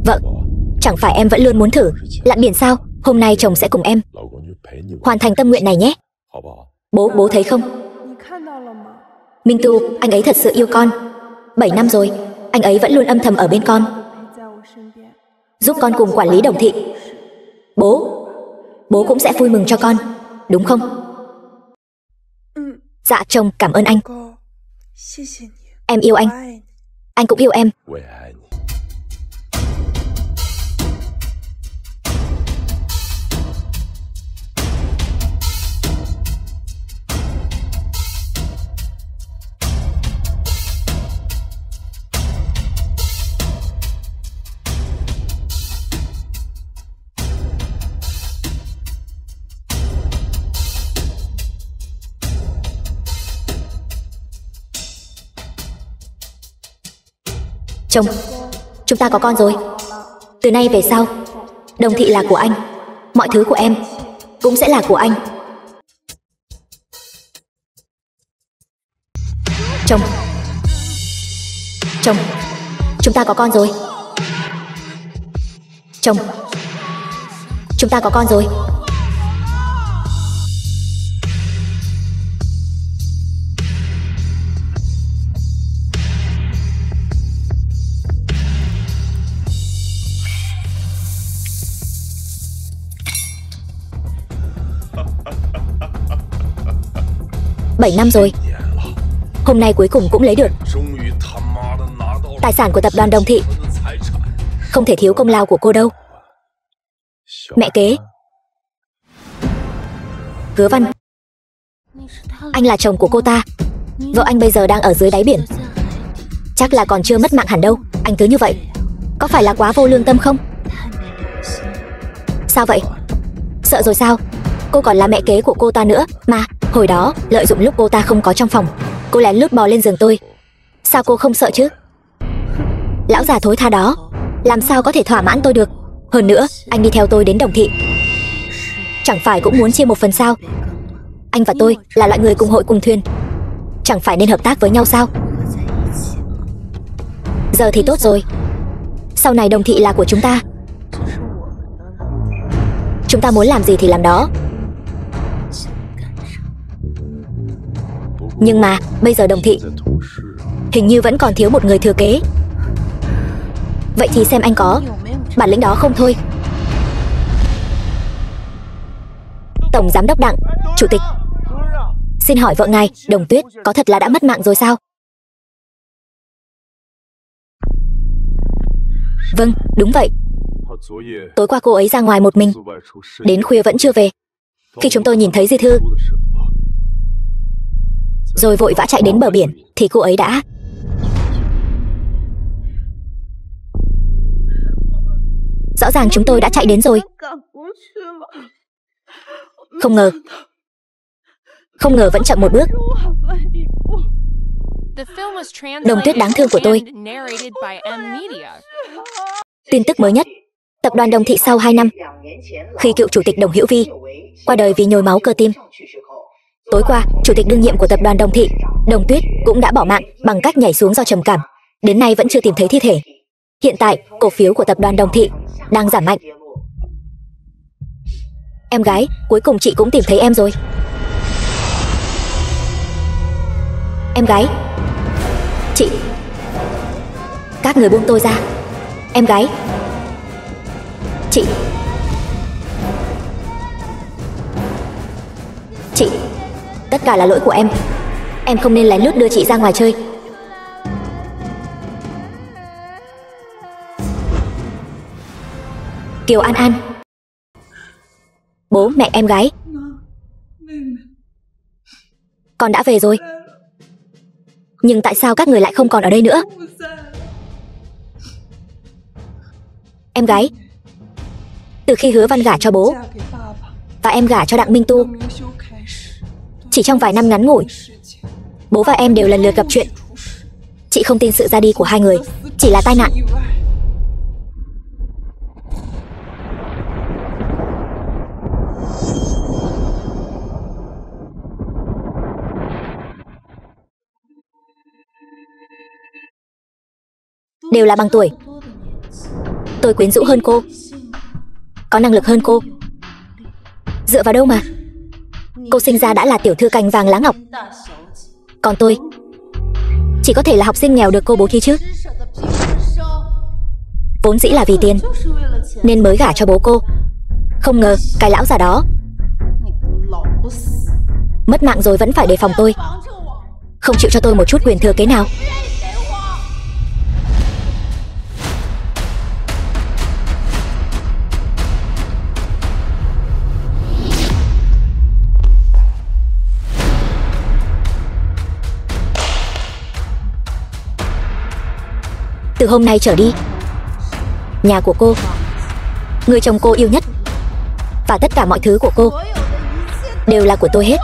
Vợ, chẳng phải em vẫn luôn muốn thử lặn biển sao? Hôm nay chồng sẽ cùng em hoàn thành tâm nguyện này nhé. Bố thấy không? Minh Tu, anh ấy thật sự yêu con. 7 năm rồi, anh ấy vẫn luôn âm thầm ở bên con, giúp con cùng quản lý Đồng Thị. Bố cũng sẽ vui mừng cho con, đúng không? Dạ chồng, cảm ơn anh. Em yêu anh cũng yêu em. Chồng, chúng ta có con rồi. Từ nay về sau, Đồng Thị là của anh. Mọi thứ của em cũng sẽ là của anh. Chồng, chúng ta có con rồi. Chồng, chúng ta có con rồi. Bảy năm rồi, hôm nay cuối cùng cũng lấy được tài sản của tập đoàn Đồng Thị. Không thể thiếu công lao của cô đâu. Mẹ kế, Hứa Văn, anh là chồng của cô ta. Vợ anh bây giờ đang ở dưới đáy biển, chắc là còn chưa mất mạng hẳn đâu. Anh cứ như vậy, có phải là quá vô lương tâm không? Sao vậy? Sợ rồi sao? Cô còn là mẹ kế của cô ta nữa mà. Hồi đó, lợi dụng lúc cô ta không có trong phòng, cô lén lút bò lên giường tôi. Sao cô không sợ chứ? Lão già thối tha đó làm sao có thể thỏa mãn tôi được. Hơn nữa, anh đi theo tôi đến Đồng Thị, chẳng phải cũng muốn chia một phần sao? Anh và tôi là loại người cùng hội cùng thuyền, chẳng phải nên hợp tác với nhau sao? Giờ thì tốt rồi, sau này Đồng Thị là của chúng ta. Chúng ta muốn làm gì thì làm đó. Nhưng mà bây giờ Đồng Thị hình như vẫn còn thiếu một người thừa kế. Vậy thì xem anh có bản lĩnh đó không thôi. Tổng giám đốc Đặng, chủ tịch, xin hỏi vợ ngài, Đồng Tuyết, có thật là đã mất mạng rồi sao? Vâng, đúng vậy. Tối qua cô ấy ra ngoài một mình, đến khuya vẫn chưa về. Khi chúng tôi nhìn thấy di thư rồi vội vã chạy đến bờ biển thì cô ấy đã... Rõ ràng chúng tôi đã chạy đến rồi. Không ngờ vẫn chậm một bước. Đồng Tuyết đáng thương của tôi. Tin tức mới nhất, tập đoàn Đồng Thị sau 2 năm, khi cựu chủ tịch Đồng Hữu Vi qua đời vì nhồi máu cơ tim. Tối qua, chủ tịch đương nhiệm của tập đoàn Đồng Thị, Đồng Tuyết, cũng đã bỏ mạng bằng cách nhảy xuống do trầm cảm. Đến nay vẫn chưa tìm thấy thi thể. Hiện tại, cổ phiếu của tập đoàn Đồng Thị đang giảm mạnh. Em gái, cuối cùng chị cũng tìm thấy em rồi. Em gái, chị, các người buông tôi ra. Em gái, chị, tất cả là lỗi của em. Em không nên lén lút đưa chị ra ngoài chơi. Kiều An An, bố mẹ em gái, con đã về rồi. Nhưng tại sao các người lại không còn ở đây nữa? Em gái, từ khi Hứa Văn gả cho bố và em gả cho Đặng Minh Tu, chỉ trong vài năm ngắn ngủi, bố và em đều lần lượt gặp chuyện. Chị không tin sự ra đi của hai người chỉ là tai nạn. Đều là bằng tuổi. Tôi quyến rũ hơn cô, có năng lực hơn cô. Dựa vào đâu mà? Cô sinh ra đã là tiểu thư cành vàng lá ngọc, còn tôi chỉ có thể là học sinh nghèo được cô bố thí chứ. Vốn dĩ là vì tiền nên mới gả cho bố cô. Không ngờ cái lão già đó mất mạng rồi vẫn phải đề phòng tôi, không chịu cho tôi một chút quyền thừa kế nào. Từ hôm nay trở đi, nhà của cô, người chồng cô yêu nhất và tất cả mọi thứ của cô đều là của tôi hết.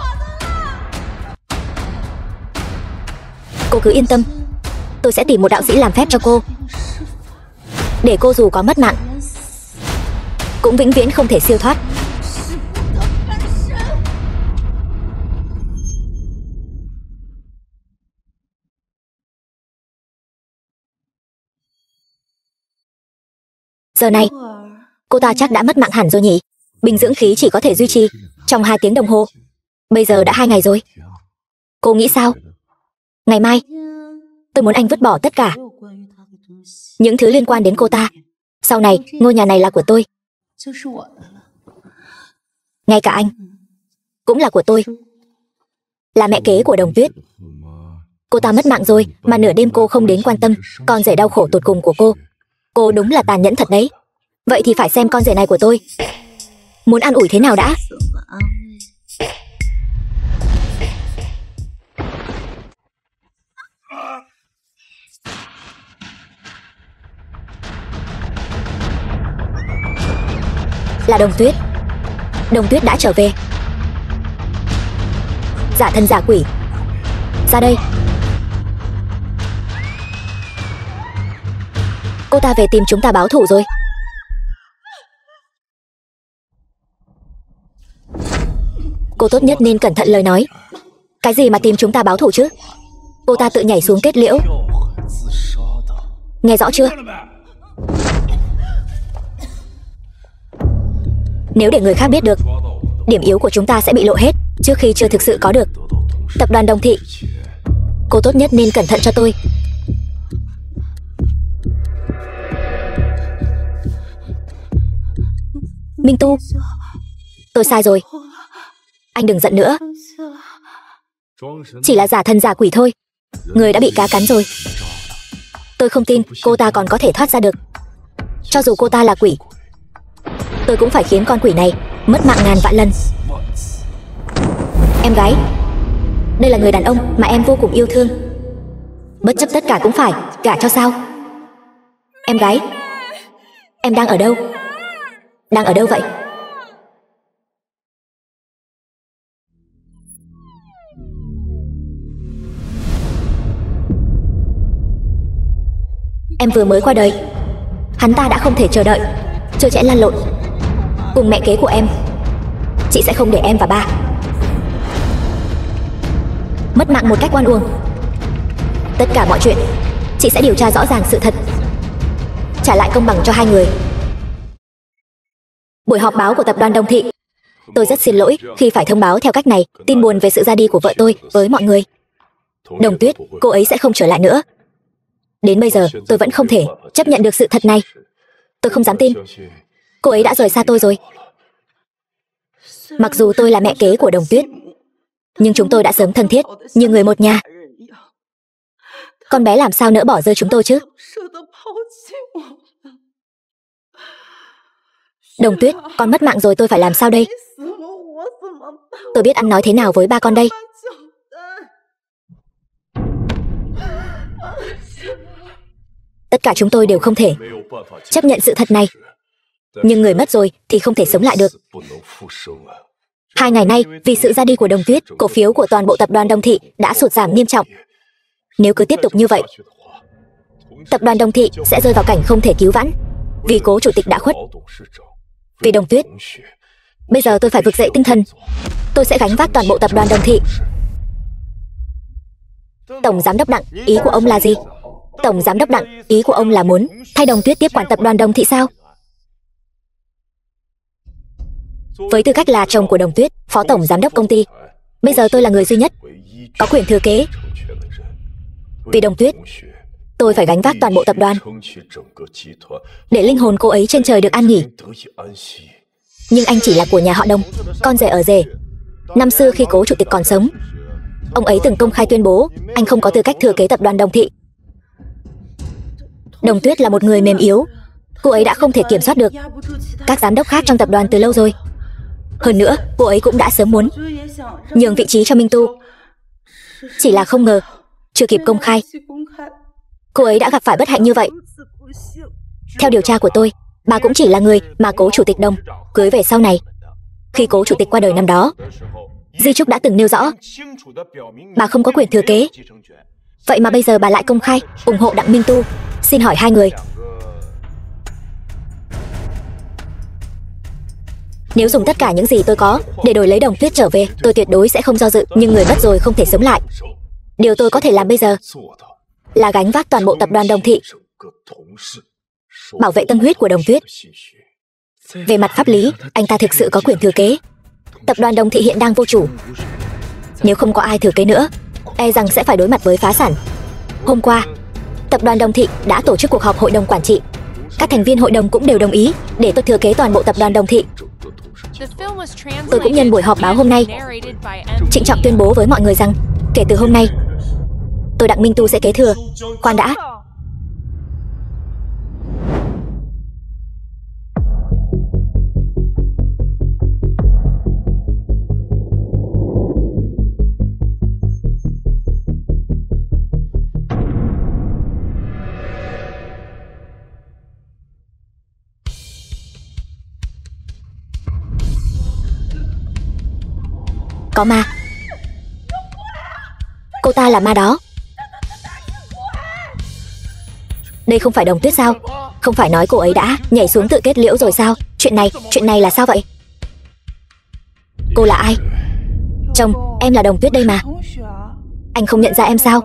Cô cứ yên tâm, tôi sẽ tìm một đạo sĩ làm phép cho cô, để cô dù có mất mạng cũng vĩnh viễn không thể siêu thoát. Giờ này, cô ta chắc đã mất mạng hẳn rồi nhỉ? Bình dưỡng khí chỉ có thể duy trì trong 2 tiếng đồng hồ. Bây giờ đã 2 ngày rồi. Cô nghĩ sao? Ngày mai, tôi muốn anh vứt bỏ tất cả những thứ liên quan đến cô ta. Sau này, ngôi nhà này là của tôi. Ngay cả anh cũng là của tôi, là mẹ kế của Đồng Tuyết. Cô ta mất mạng rồi mà nửa đêm cô không đến quan tâm con rể đau khổ tột cùng của cô. Cô đúng là tàn nhẫn thật đấy. Vậy thì phải xem con rể này của tôi muốn an ủi thế nào đã. Là Đồng Tuyết. Đồng Tuyết đã trở về. Giả thân giả quỷ, ra đây. Cô ta về tìm chúng ta báo thù rồi. Cô tốt nhất nên cẩn thận lời nói. Cái gì mà tìm chúng ta báo thù chứ? Cô ta tự nhảy xuống kết liễu. Nghe rõ chưa? Nếu để người khác biết được, điểm yếu của chúng ta sẽ bị lộ hết trước khi chưa thực sự có được tập đoàn Đồng Thị. Cô tốt nhất nên cẩn thận cho tôi. Minh Tu, tôi sai rồi. Anh đừng giận nữa. Chỉ là giả thân giả quỷ thôi. Người đã bị cá cắn rồi. Tôi không tin cô ta còn có thể thoát ra được. Cho dù cô ta là quỷ, tôi cũng phải khiến con quỷ này mất mạng ngàn vạn lần. Em gái, đây là người đàn ông mà em vô cùng yêu thương. Bất chấp tất cả cũng phải gả cho sao? Em gái, em đang ở đâu? Đang ở đâu vậy? Em vừa mới qua đời, hắn ta đã không thể chờ đợi, trơ trẽn lăn lộn cùng mẹ kế của em. Chị sẽ không để em và ba mất mạng một cách oan uổng. Tất cả mọi chuyện chị sẽ điều tra rõ ràng sự thật, trả lại công bằng cho hai người. Buổi họp báo của tập đoàn Đồng Thị. Tôi rất xin lỗi khi phải thông báo theo cách này tin buồn về sự ra đi của vợ tôi với mọi người. Đồng Tuyết, cô ấy sẽ không trở lại nữa. Đến bây giờ tôi vẫn không thể chấp nhận được sự thật này. Tôi không dám tin cô ấy đã rời xa tôi rồi. Mặc dù tôi là mẹ kế của Đồng Tuyết, nhưng chúng tôi đã sớm thân thiết như người một nhà. Con bé làm sao nỡ bỏ rơi chúng tôi chứ? Đồng Tuyết, con mất mạng rồi, tôi phải làm sao đây? Tôi biết ăn nói thế nào với ba con đây? Tất cả chúng tôi đều không thể chấp nhận sự thật này. Nhưng người mất rồi thì không thể sống lại được. 2 ngày nay, vì sự ra đi của Đồng Tuyết, cổ phiếu của toàn bộ tập đoàn Đồng Thị đã sụt giảm nghiêm trọng. Nếu cứ tiếp tục như vậy, tập đoàn Đồng Thị sẽ rơi vào cảnh không thể cứu vãn. Vì cố chủ tịch đã khuất, vì Đồng Tuyết, bây giờ tôi phải vực dậy tinh thần. Tôi sẽ gánh vác toàn bộ tập đoàn Đồng Thị. Tổng giám đốc Đặng, ý của ông là gì? Tổng giám đốc Đặng, ý của ông là muốn thay Đồng Tuyết tiếp quản tập đoàn Đồng Thị sao? Với tư cách là chồng của Đồng Tuyết, phó tổng giám đốc công ty, bây giờ tôi là người duy nhất có quyền thừa kế. Vì Đồng Tuyết, tôi phải gánh vác toàn bộ tập đoàn, để linh hồn cô ấy trên trời được an nghỉ. Nhưng anh chỉ là của nhà họ Đồng, con rể ở rể. Năm xưa khi cố chủ tịch còn sống, ông ấy từng công khai tuyên bố anh không có tư cách thừa kế tập đoàn Đồng Thị. Đồng Tuyết là một người mềm yếu, cô ấy đã không thể kiểm soát được các giám đốc khác trong tập đoàn từ lâu rồi. Hơn nữa, cô ấy cũng đã sớm muốn nhường vị trí cho Minh Tu. Chỉ là không ngờ, chưa kịp công khai, cô ấy đã gặp phải bất hạnh như vậy. Theo điều tra của tôi, bà cũng chỉ là người mà cố chủ tịch Đồng cưới về sau này. Khi cố chủ tịch qua đời năm đó, di chúc đã từng nêu rõ bà không có quyền thừa kế. Vậy mà bây giờ bà lại công khai ủng hộ Đặng Minh Tu. Xin hỏi hai người, nếu dùng tất cả những gì tôi có để đổi lấy Đồng Tuyết trở về, tôi tuyệt đối sẽ không do dự. Nhưng người mất rồi không thể sống lại. Điều tôi có thể làm bây giờ là gánh vác toàn bộ tập đoàn Đồng Thị, bảo vệ tâm huyết của Đồng Tuyết. Về mặt pháp lý, anh ta thực sự có quyền thừa kế. Tập đoàn Đồng Thị hiện đang vô chủ. Nếu không có ai thừa kế nữa, e rằng sẽ phải đối mặt với phá sản. Hôm qua, tập đoàn Đồng Thị đã tổ chức cuộc họp hội đồng quản trị. Các thành viên hội đồng cũng đều đồng ý để tôi thừa kế toàn bộ tập đoàn Đồng Thị. Tôi cũng nhân buổi họp báo hôm nay trịnh trọng tuyên bố với mọi người rằng kể từ hôm nay, tôi Đặng Minh Tu sẽ kế thừa. Khoan đã. Có ma. Cô ta là ma đó. Đây không phải Đồng Tuyết sao? Không phải nói cô ấy đã nhảy xuống tự kết liễu rồi sao? Chuyện này là sao vậy? Cô là ai? Chồng, em là Đồng Tuyết đây mà. Anh không nhận ra em sao?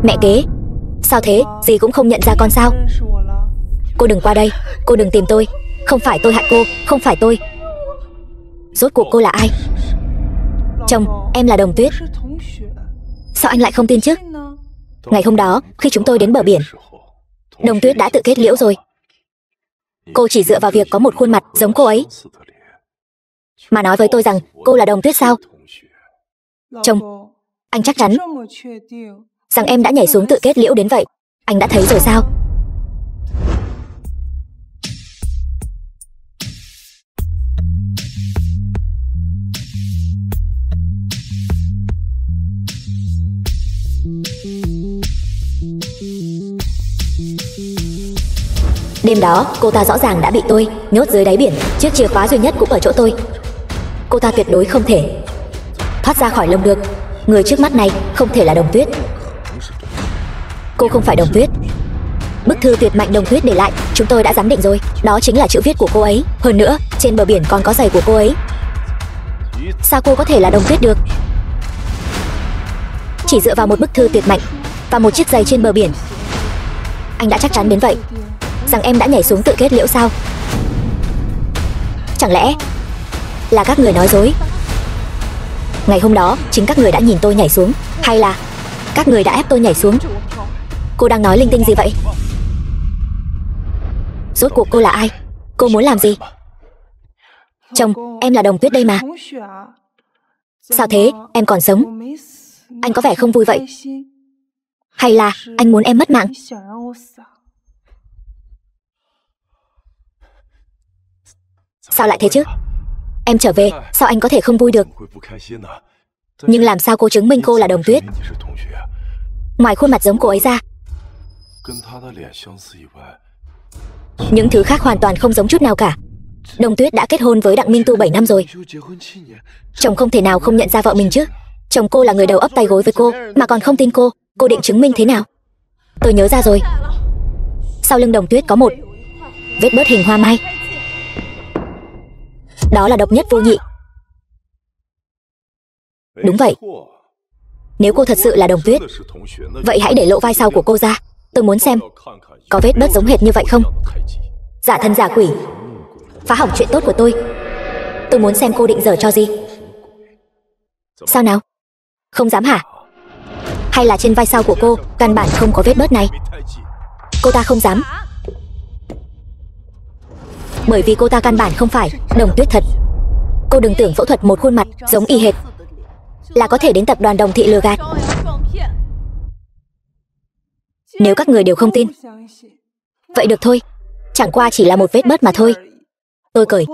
Mẹ kế. Sao thế? Dì cũng không nhận ra con sao? Cô đừng qua đây. Cô đừng tìm tôi. Không phải tôi hại cô. Không phải tôi. Rốt cuộc cô là ai? Chồng, em là Đồng Tuyết. Sao anh lại không tin chứ? Ngày hôm đó, khi chúng tôi đến bờ biển, Đồng Tuyết đã tự kết liễu rồi. Cô chỉ dựa vào việc có một khuôn mặt giống cô ấy mà nói với tôi rằng cô là Đồng Tuyết sao? Chồng, anh chắc chắn rằng em đã nhảy xuống tự kết liễu đến vậy. Anh đã thấy rồi sao? Đêm đó, cô ta rõ ràng đã bị tôi nhốt dưới đáy biển. Chiếc chìa khóa duy nhất cũng ở chỗ tôi. Cô ta tuyệt đối không thể thoát ra khỏi lồng được. Người trước mắt này không thể là Đồng Tuyết. Cô không phải Đồng Tuyết. Bức thư tuyệt mạnh Đồng Tuyết để lại, chúng tôi đã giám định rồi. Đó chính là chữ viết của cô ấy. Hơn nữa, trên bờ biển còn có giày của cô ấy. Sao cô có thể là Đồng Tuyết được? Chỉ dựa vào một bức thư tuyệt mạnh và một chiếc giày trên bờ biển, anh đã chắc chắn đến vậy rằng em đã nhảy xuống tự kết liễu sao? Chẳng lẽ là các người nói dối? Ngày hôm đó, chính các người đã nhìn tôi nhảy xuống, hay là các người đã ép tôi nhảy xuống? Cô đang nói linh tinh gì vậy? Rốt cuộc cô là ai? Cô muốn làm gì? Chồng, em là Đồng Tuyết đây mà. Sao thế, em còn sống? Anh có vẻ không vui vậy. Hay là anh muốn em mất mạng? Sao lại thế chứ? Em trở về, sao anh có thể không vui được? Nhưng làm sao cô chứng minh cô là Đồng Tuyết? Ngoài khuôn mặt giống cô ấy ra, những thứ khác hoàn toàn không giống chút nào cả. Đồng Tuyết đã kết hôn với Đặng Minh Tu 7 năm rồi. Chồng không thể nào không nhận ra vợ mình chứ. Chồng cô là người đầu ấp tay gối với cô mà còn không tin cô. Cô định chứng minh thế nào? Tôi nhớ ra rồi. Sau lưng Đồng Tuyết có một vết bớt hình hoa mai. Đó là độc nhất vô nhị. Đúng vậy. Nếu cô thật sự là Đồng Tuyết, vậy hãy để lộ vai sau của cô ra. Tôi muốn xem có vết bớt giống hệt như vậy không. Giả thân giả quỷ, phá hỏng chuyện tốt của tôi. Tôi muốn xem cô định giở cho gì. Sao nào? Không dám hả? Hay là trên vai sau của cô căn bản không có vết bớt này? Cô ta không dám, bởi vì cô ta căn bản không phải Đồng Tuyết thật. Cô đừng tưởng phẫu thuật một khuôn mặt giống y hệt là có thể đến tập đoàn Đồng Thị lừa gạt. Nếu các người đều không tin, vậy được thôi. Chẳng qua chỉ là một vết bớt mà thôi. Tôi cười.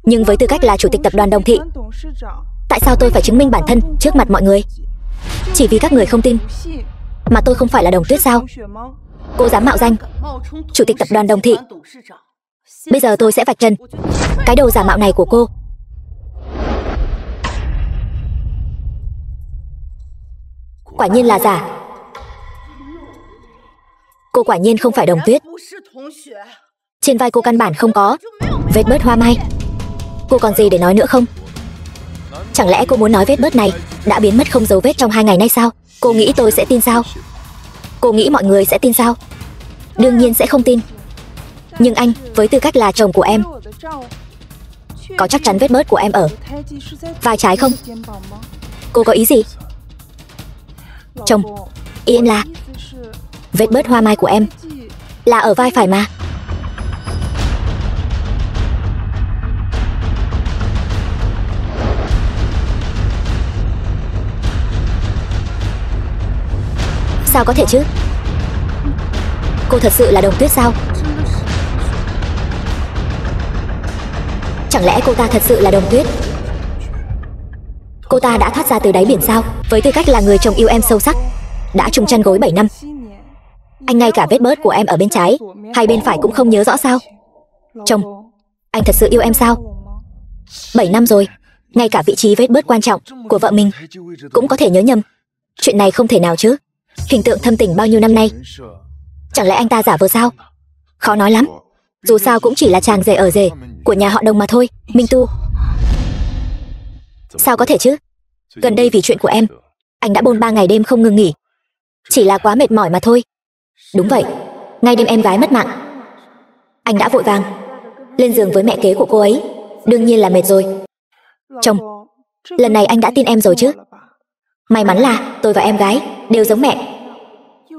Nhưng với tư cách là chủ tịch tập đoàn Đồng Thị, tại sao tôi phải chứng minh bản thân trước mặt mọi người? Chỉ vì các người không tin mà tôi không phải là Đồng Tuyết sao? Cô dám mạo danh chủ tịch tập đoàn Đồng Thị. Bây giờ tôi sẽ vạch trần cái đầu giả mạo này của cô. Quả nhiên là giả. Cô quả nhiên không phải Đồng Tuyết. Trên vai cô căn bản không có vết bớt hoa mai. Cô còn gì để nói nữa không? Chẳng lẽ cô muốn nói vết bớt này đã biến mất không dấu vết trong 2 ngày nay sao? Cô nghĩ tôi sẽ tin sao? Cô nghĩ mọi người sẽ tin sao? Đương nhiên sẽ không tin. Nhưng anh, với tư cách là chồng của em, có chắc chắn vết bớt của em ở vai trái không? Cô có ý gì? Chồng, ý em là vết bớt hoa mai của em là ở vai phải mà. Sao có thể chứ? Cô thật sự là Đồng Tuyết sao? Chẳng lẽ cô ta thật sự là Đồng Tuyết? Cô ta đã thoát ra từ đáy biển sao? Với tư cách là người chồng yêu em sâu sắc, đã chung chăn gối 7 năm, anh ngay cả vết bớt của em ở bên trái hay bên phải cũng không nhớ rõ sao? Chồng, anh thật sự yêu em sao? 7 năm rồi, ngay cả vị trí vết bớt quan trọng của vợ mình cũng có thể nhớ nhầm. Chuyện này không thể nào chứ. Hình tượng thâm tình bao nhiêu năm nay, chẳng lẽ anh ta giả vờ sao? Khó nói lắm. Dù sao cũng chỉ là chàng rể ở rể của nhà họ Đồng mà thôi. Minh Tu, sao có thể chứ? Gần đây vì chuyện của em, anh đã bôn ba ngày đêm không ngừng nghỉ. Chỉ là quá mệt mỏi mà thôi. Đúng vậy, ngay đêm em gái mất mạng, anh đã vội vàng lên giường với mẹ kế của cô ấy. Đương nhiên là mệt rồi. Chồng, lần này anh đã tin em rồi chứ? May mắn là tôi và em gái đều giống mẹ,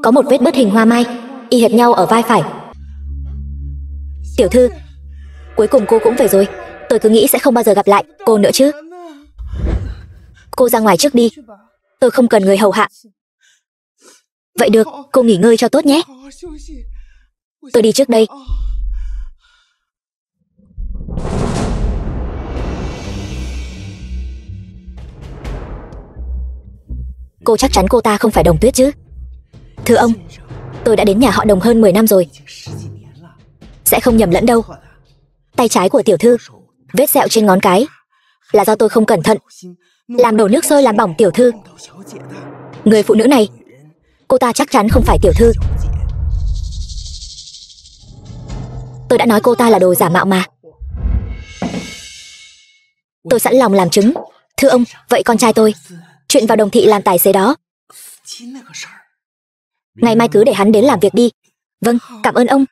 có một vết bớt hình hoa mai y hệt nhau ở vai phải. Tiểu thư, cuối cùng cô cũng về rồi. Tôi cứ nghĩ sẽ không bao giờ gặp lại cô nữa chứ. Cô ra ngoài trước đi, tôi không cần người hầu hạ. Vậy được, cô nghỉ ngơi cho tốt nhé. Tôi đi trước đây. Cô chắc chắn cô ta không phải Đồng Tuyết chứ? Thưa ông, tôi đã đến nhà họ Đồng hơn 10 năm rồi, sẽ không nhầm lẫn đâu. Tay trái của tiểu thư, vết sẹo trên ngón cái là do tôi không cẩn thận làm đổ nước sôi làm bỏng tiểu thư. Người phụ nữ này, cô ta chắc chắn không phải tiểu thư. Tôi đã nói cô ta là đồ giả mạo mà. Tôi sẵn lòng làm chứng. Thưa ông, vậy con trai tôi chuyện vào Đồng Thị làm tài xế đó, ngày mai cứ để hắn đến làm việc đi. Vâng, cảm ơn ông.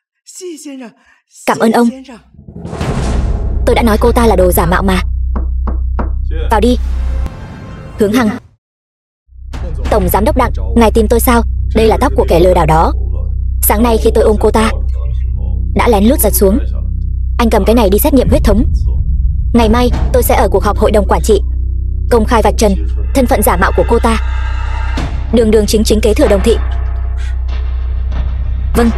Cảm ơn ông. Tôi đã nói cô ta là đồ giả mạo mà. Vào đi. Hướng Hằng. Tổng giám đốc Đặng, ngài tìm tôi sao? Đây là tóc của kẻ lừa đảo đó. Sáng nay khi tôi ôm cô ta, đã lén lút giật xuống. Anh cầm cái này đi xét nghiệm huyết thống. Ngày mai tôi sẽ ở cuộc họp hội đồng quản trị công khai vạch trần thân phận giả mạo của cô ta. Đường đường chính chính kế thừa Đồng Thị. Vâng.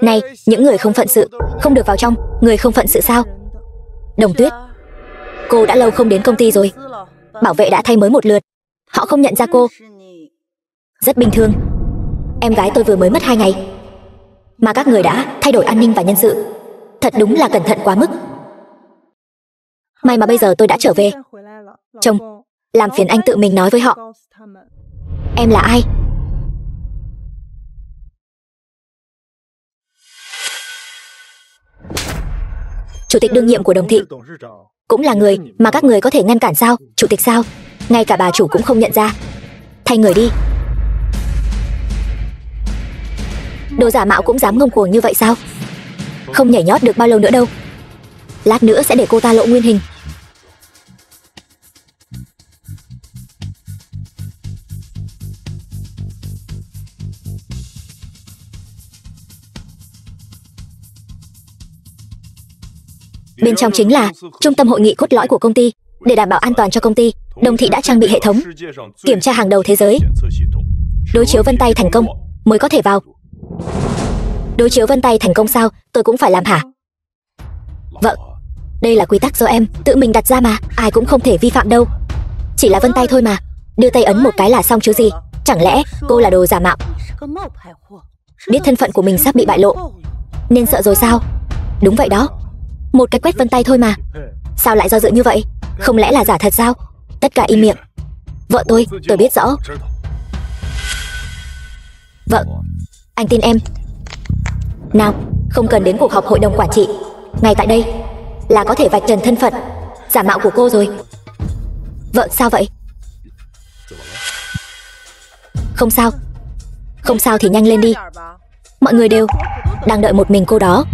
Này, những người không phận sự không được vào trong. Người không phận sự sao? Đồng Tuyết, cô đã lâu không đến công ty rồi. Bảo vệ đã thay mới một lượt, họ không nhận ra cô. Rất bình thường. Em gái tôi vừa mới mất 2 ngày mà các người đã thay đổi an ninh và nhân sự. Thật đúng là cẩn thận quá mức. May mà bây giờ tôi đã trở về. Chồng, làm phiền anh tự mình nói với họ. Em là ai? Chủ tịch đương nhiệm của Đồng Thị. Cũng là người mà các người có thể ngăn cản sao? Chủ tịch sao? Ngay cả bà chủ cũng không nhận ra. Thay người đi. Đồ giả mạo cũng dám ngông cuồng như vậy sao? Không nhảy nhót được bao lâu nữa đâu. Lát nữa sẽ để cô ta lộ nguyên hình. Bên trong chính là trung tâm hội nghị cốt lõi của công ty. Để đảm bảo an toàn cho công ty, Đồng Thị đã trang bị hệ thống kiểm tra hàng đầu thế giới. Đối chiếu vân tay thành công mới có thể vào. Đối chiếu vân tay thành công sao? Tôi cũng phải làm hả? Vợ, đây là quy tắc do em tự mình đặt ra mà, ai cũng không thể vi phạm đâu. Chỉ là vân tay thôi mà, đưa tay ấn một cái là xong chứ gì. Chẳng lẽ cô là đồ giả mạo? Biết thân phận của mình sắp bị bại lộ nên sợ rồi sao? Đúng vậy đó, một cái quét vân tay thôi mà. Sao lại do dự như vậy? Không lẽ là giả thật sao? Tất cả im miệng. Vợ tôi biết rõ. Vợ, anh tin em. Nào, không cần đến cuộc họp hội đồng quản trị. Ngay tại đây là có thể vạch trần thân phận giả mạo của cô rồi. Vợ, sao vậy? Không sao. Không sao thì nhanh lên đi. Mọi người đều đang đợi một mình cô đó.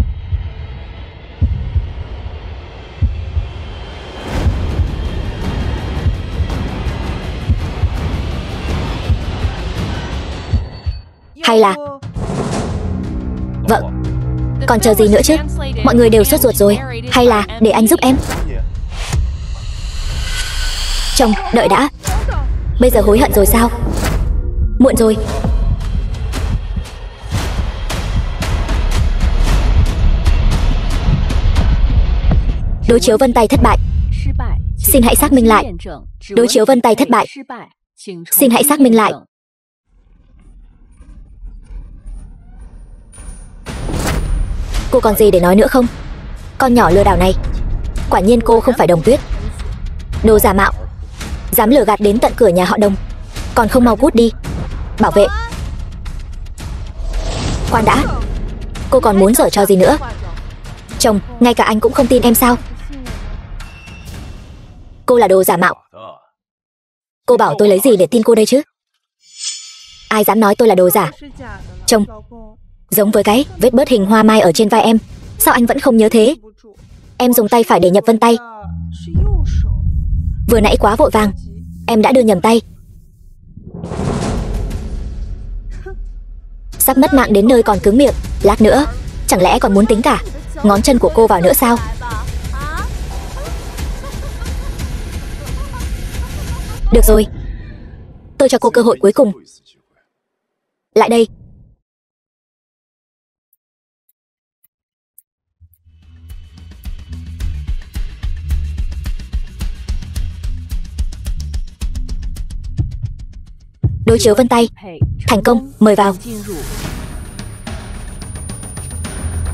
Hay là... Vợ, còn chờ gì nữa chứ? Mọi người đều sốt ruột rồi. Hay là để anh giúp em? Chồng, đợi đã. Bây giờ hối hận rồi sao? Muộn rồi. Đối chiếu vân tay thất bại. Xin hãy xác minh lại. Đối chiếu vân tay thất bại. Xin hãy xác minh lại. Cô còn gì để nói nữa không? Con nhỏ lừa đảo này. Quả nhiên cô không phải Đồng Tuyết. Đồ giả mạo, dám lừa gạt đến tận cửa nhà họ Đồng, còn không mau cút đi. Bảo vệ. Khoan đã, cô còn muốn giở trò gì nữa? Chồng, ngay cả anh cũng không tin em sao? Cô là đồ giả mạo. Cô bảo tôi lấy gì để tin cô đây chứ? Ai dám nói tôi là đồ giả? Chồng, giống với cái vết bớt hình hoa mai ở trên vai em. Sao anh vẫn không nhớ thế? Em dùng tay phải để nhập vân tay. Vừa nãy quá vội vàng, em đã đưa nhầm tay. Sắp mất mạng đến nơi còn cứng miệng. Lát nữa, chẳng lẽ còn muốn tính cả ngón chân của cô vào nữa sao? Được rồi, tôi cho cô cơ hội cuối cùng. Lại đây. Đối chiếu vân tay thành công, mời vào.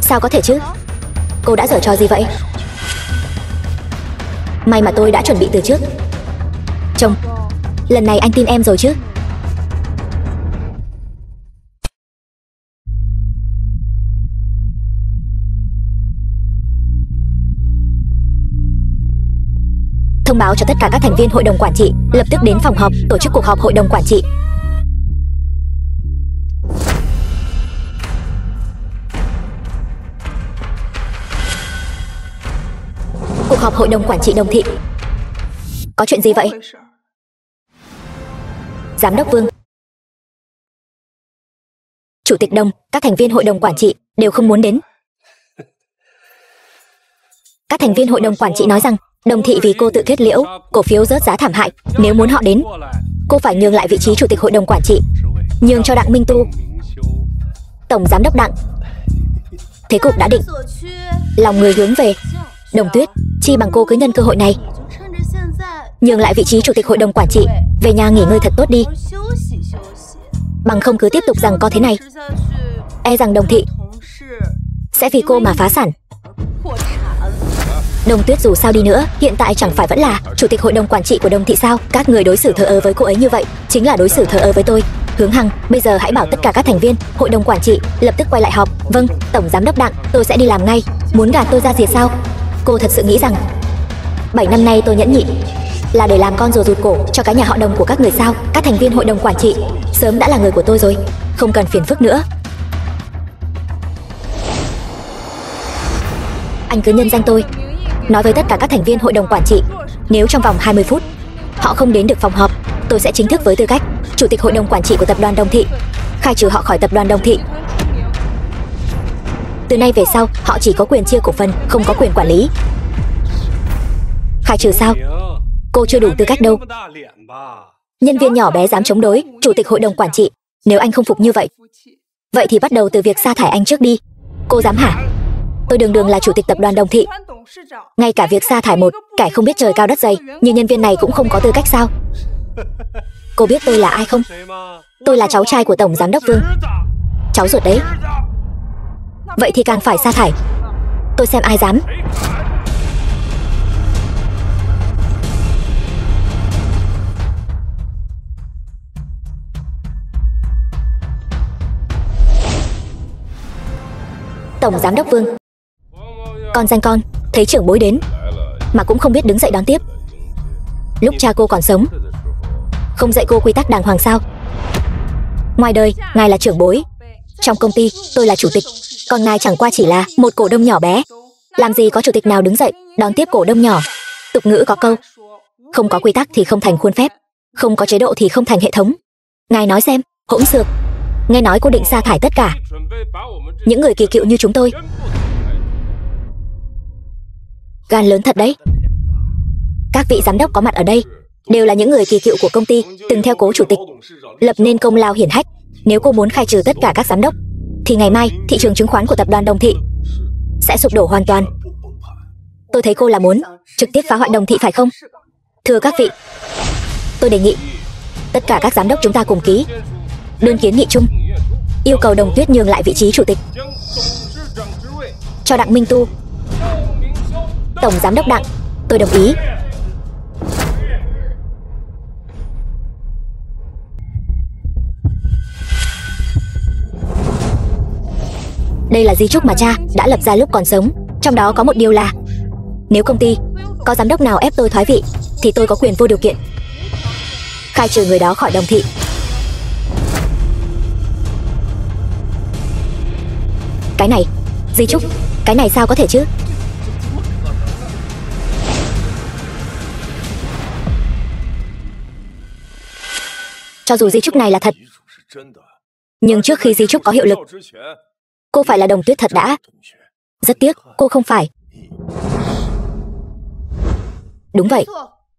Sao có thể chứ? Cô đã giở trò gì vậy? May mà tôi đã chuẩn bị từ trước. Chồng, lần này anh tin em rồi chứ? Thông báo cho tất cả các thành viên hội đồng quản trị lập tức đến phòng họp tổ chức cuộc họp hội đồng quản trị. Cuộc họp hội đồng quản trị Đồng Thị. Có chuyện gì vậy? Giám đốc Vương, Chủ tịch Đồng, các thành viên hội đồng quản trị đều không muốn đến. Các thành viên hội đồng quản trị nói rằng Đồng Thị vì cô tự kết liễu, cổ phiếu rớt giá thảm hại. Nếu muốn họ đến, cô phải nhường lại vị trí chủ tịch hội đồng quản trị, nhường cho Đặng Minh Tu. Tổng giám đốc Đặng. Thế cục đã định, lòng người hướng về Đồng Tuyết, chi bằng cô cứ nhân cơ hội này nhường lại vị trí chủ tịch hội đồng quản trị, về nhà nghỉ ngơi thật tốt đi. Bằng không cứ tiếp tục rằng có thế này, e rằng Đồng Thị sẽ vì cô mà phá sản. Đồng Tuyết dù sao đi nữa, hiện tại chẳng phải vẫn là chủ tịch hội đồng quản trị của Đồng thị sao? Các người đối xử thờ ơ với cô ấy như vậy, chính là đối xử thờ ơ với tôi. Hướng Hằng, bây giờ hãy bảo tất cả các thành viên hội đồng quản trị lập tức quay lại họp. Vâng, tổng giám đốc Đặng, tôi sẽ đi làm ngay. Muốn gạt tôi ra rìa sao? Cô thật sự nghĩ rằng 7 năm nay tôi nhẫn nhịn là để làm con rùa rụt cổ cho cái nhà họ Đồng của các người sao? Các thành viên hội đồng quản trị sớm đã là người của tôi rồi, không cần phiền phức nữa. Anh cứ nhân danh tôi, nói với tất cả các thành viên hội đồng quản trị, nếu trong vòng 20 phút họ không đến được phòng họp, tôi sẽ chính thức với tư cách chủ tịch hội đồng quản trị của tập đoàn Đồng thị khai trừ họ khỏi tập đoàn Đồng thị. Từ nay về sau, họ chỉ có quyền chia cổ phần, không có quyền quản lý. Khai trừ sao? Cô chưa đủ tư cách đâu. Nhân viên nhỏ bé dám chống đối chủ tịch hội đồng quản trị. Nếu anh không phục như vậy, vậy thì bắt đầu từ việc sa thải anh trước đi. Cô dám hả? Tôi đường đường là chủ tịch tập đoàn Đồng thị, ngay cả việc sa thải một kẻ không biết trời cao đất dày như nhân viên này cũng không có tư cách sao? Cô biết tôi là ai không? Tôi là cháu trai của tổng giám đốc Vương. Cháu ruột đấy. Vậy thì càng phải sa thải. Tôi xem ai dám. Tổng giám đốc Vương. Con danh con, thấy trưởng bối đến mà cũng không biết đứng dậy đón tiếp. Lúc cha cô còn sống, không dạy cô quy tắc đàng hoàng sao? Ngoài đời, ngài là trưởng bối, trong công ty, tôi là chủ tịch, còn ngài chẳng qua chỉ là một cổ đông nhỏ bé. Làm gì có chủ tịch nào đứng dậy đón tiếp cổ đông nhỏ? Tục ngữ có câu, không có quy tắc thì không thành khuôn phép, không có chế độ thì không thành hệ thống. Ngài nói xem, hỗn xược. Nghe nói cô định sa thải tất cả những người kỳ cựu như chúng tôi. Gan lớn thật đấy. Các vị giám đốc có mặt ở đây đều là những người kỳ cựu của công ty, từng theo cố chủ tịch lập nên công lao hiển hách. Nếu cô muốn khai trừ tất cả các giám đốc, thì ngày mai thị trường chứng khoán của tập đoàn Đồng thị sẽ sụp đổ hoàn toàn. Tôi thấy cô là muốn trực tiếp phá hoại Đồng thị phải không? Thưa các vị, tôi đề nghị tất cả các giám đốc chúng ta cùng ký đơn kiến nghị chung, yêu cầu Đồng Tuyết nhường lại vị trí chủ tịch cho Đặng Minh Tu. Tổng giám đốc Đặng, tôi đồng ý. Đây là di chúc mà cha đã lập ra lúc còn sống. Trong đó có một điều là, nếu công ty có giám đốc nào ép tôi thoái vị, thì tôi có quyền vô điều kiện khai trừ người đó khỏi Đồng thị. Cái này, di chúc, cái này sao có thể chứ? Cho dù di chúc này là thật, nhưng trước khi di chúc có hiệu lực, cô phải là Đồng Tuyết thật đã. Rất tiếc, cô không phải. Đúng vậy,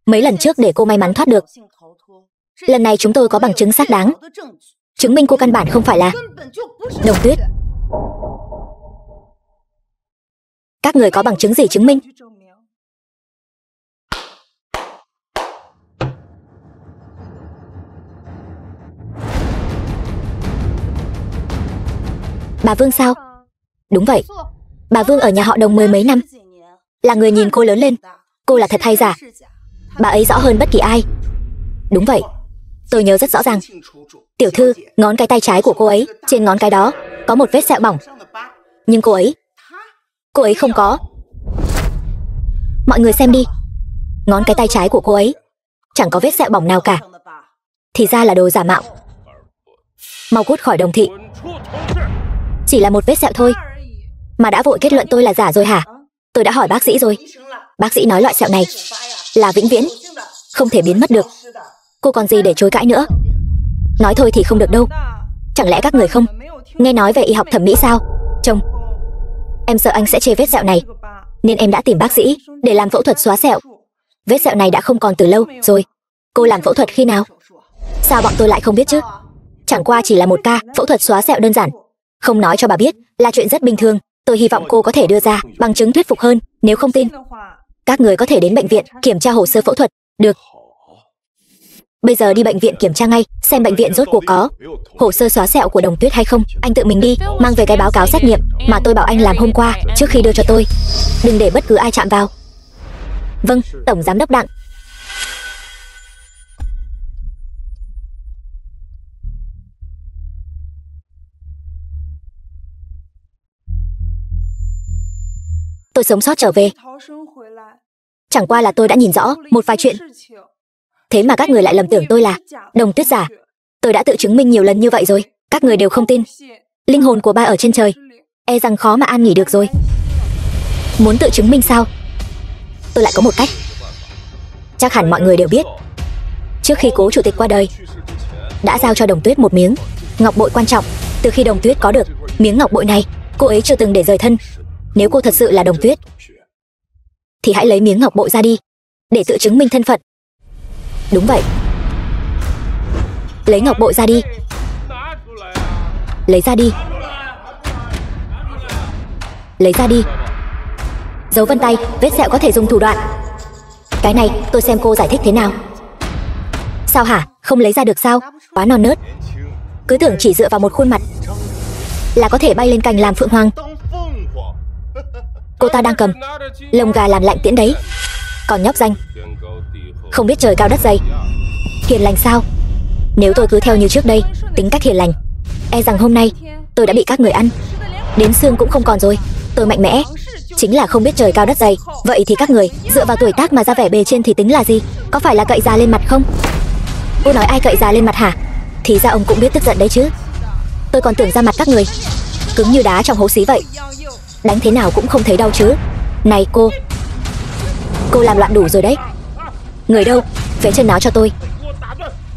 mấy lần trước để cô may mắn thoát được, lần này chúng tôi có bằng chứng xác đáng chứng minh cô căn bản không phải là Đồng Tuyết. Các người có bằng chứng gì chứng minh? Bà Vương sao? Đúng vậy, bà Vương ở nhà họ Đồng mười mấy năm, là người nhìn cô lớn lên. Cô là thật hay giả, bà ấy rõ hơn bất kỳ ai. Đúng vậy, tôi nhớ rất rõ ràng. Tiểu thư, ngón cái tay trái của cô ấy, trên ngón cái đó có một vết sẹo bỏng, nhưng cô ấy không có. Mọi người xem đi, ngón cái tay trái của cô ấy chẳng có vết sẹo bỏng nào cả. Thì ra là đồ giả mạo. Mau cút khỏi Đồng thị. Chỉ là một vết sẹo thôi mà đã vội kết luận tôi là giả rồi hả? Tôi đã hỏi bác sĩ rồi, bác sĩ nói loại sẹo này là vĩnh viễn, không thể biến mất được. Cô còn gì để chối cãi nữa? Nói thôi thì không được đâu. Chẳng lẽ các người không nghe nói về y học thẩm mỹ sao? Chồng, em sợ anh sẽ chê vết sẹo này, nên em đã tìm bác sĩ để làm phẫu thuật xóa sẹo. Vết sẹo này đã không còn từ lâu rồi. Cô làm phẫu thuật khi nào? Sao bọn tôi lại không biết chứ? Chẳng qua chỉ là một ca phẫu thuật xóa sẹo đơn giản, không nói cho bà biết là chuyện rất bình thường. Tôi hy vọng cô có thể đưa ra bằng chứng thuyết phục hơn. Nếu không tin, các người có thể đến bệnh viện kiểm tra hồ sơ phẫu thuật. Được. Bây giờ đi bệnh viện kiểm tra ngay, xem bệnh viện rốt cuộc có hồ sơ xóa sẹo của Đồng Tuyết hay không. Anh tự mình đi, mang về cái báo cáo xét nghiệm mà tôi bảo anh làm hôm qua trước khi đưa cho tôi. Đừng để bất cứ ai chạm vào. Vâng, Tổng Giám đốc Đặng. Tôi sống sót trở về. Chẳng qua là tôi đã nhìn rõ một vài chuyện. Thế mà các người lại lầm tưởng tôi là Đồng Tuyết giả. Tôi đã tự chứng minh nhiều lần như vậy rồi, các người đều không tin. Linh hồn của ba ở trên trời, e rằng khó mà an nghỉ được rồi. Muốn tự chứng minh sao? Tôi lại có một cách. Chắc hẳn mọi người đều biết, trước khi cố chủ tịch qua đời, đã giao cho Đồng Tuyết một miếng ngọc bội quan trọng. Từ khi Đồng Tuyết có được miếng ngọc bội này, cô ấy chưa từng để rời thân. Nếu cô thật sự là Đồng Tuyết, thì hãy lấy miếng ngọc bội ra đi, để tự chứng minh thân phận. Đúng vậy. Lấy ngọc bội ra đi. Lấy ra đi. Lấy ra đi. Dấu vân tay, vết sẹo có thể dùng thủ đoạn. Cái này tôi xem cô giải thích thế nào. Sao hả? Không lấy ra được sao? Quá non nớt. Cứ tưởng chỉ dựa vào một khuôn mặt là có thể bay lên cành làm phượng hoàng. Cô ta đang cầm lông gà làm lạnh tiễn đấy. Còn nhóc danh, không biết trời cao đất dày. Hiền lành sao? Nếu tôi cứ theo như trước đây, tính cách hiền lành, e rằng hôm nay tôi đã bị các người ăn đến xương cũng không còn rồi. Tôi mạnh mẽ, chính là không biết trời cao đất dày. Vậy thì các người dựa vào tuổi tác mà ra vẻ bề trên thì tính là gì? Có phải là cậy già lên mặt không? Cô nói ai cậy già lên mặt hả? Thì ra ông cũng biết tức giận đấy chứ. Tôi còn tưởng ra mặt các người cứng như đá trong hố xí vậy, đánh thế nào cũng không thấy đau chứ. Này cô làm loạn đủ rồi đấy. Người đâu? Phế chân nó cho tôi,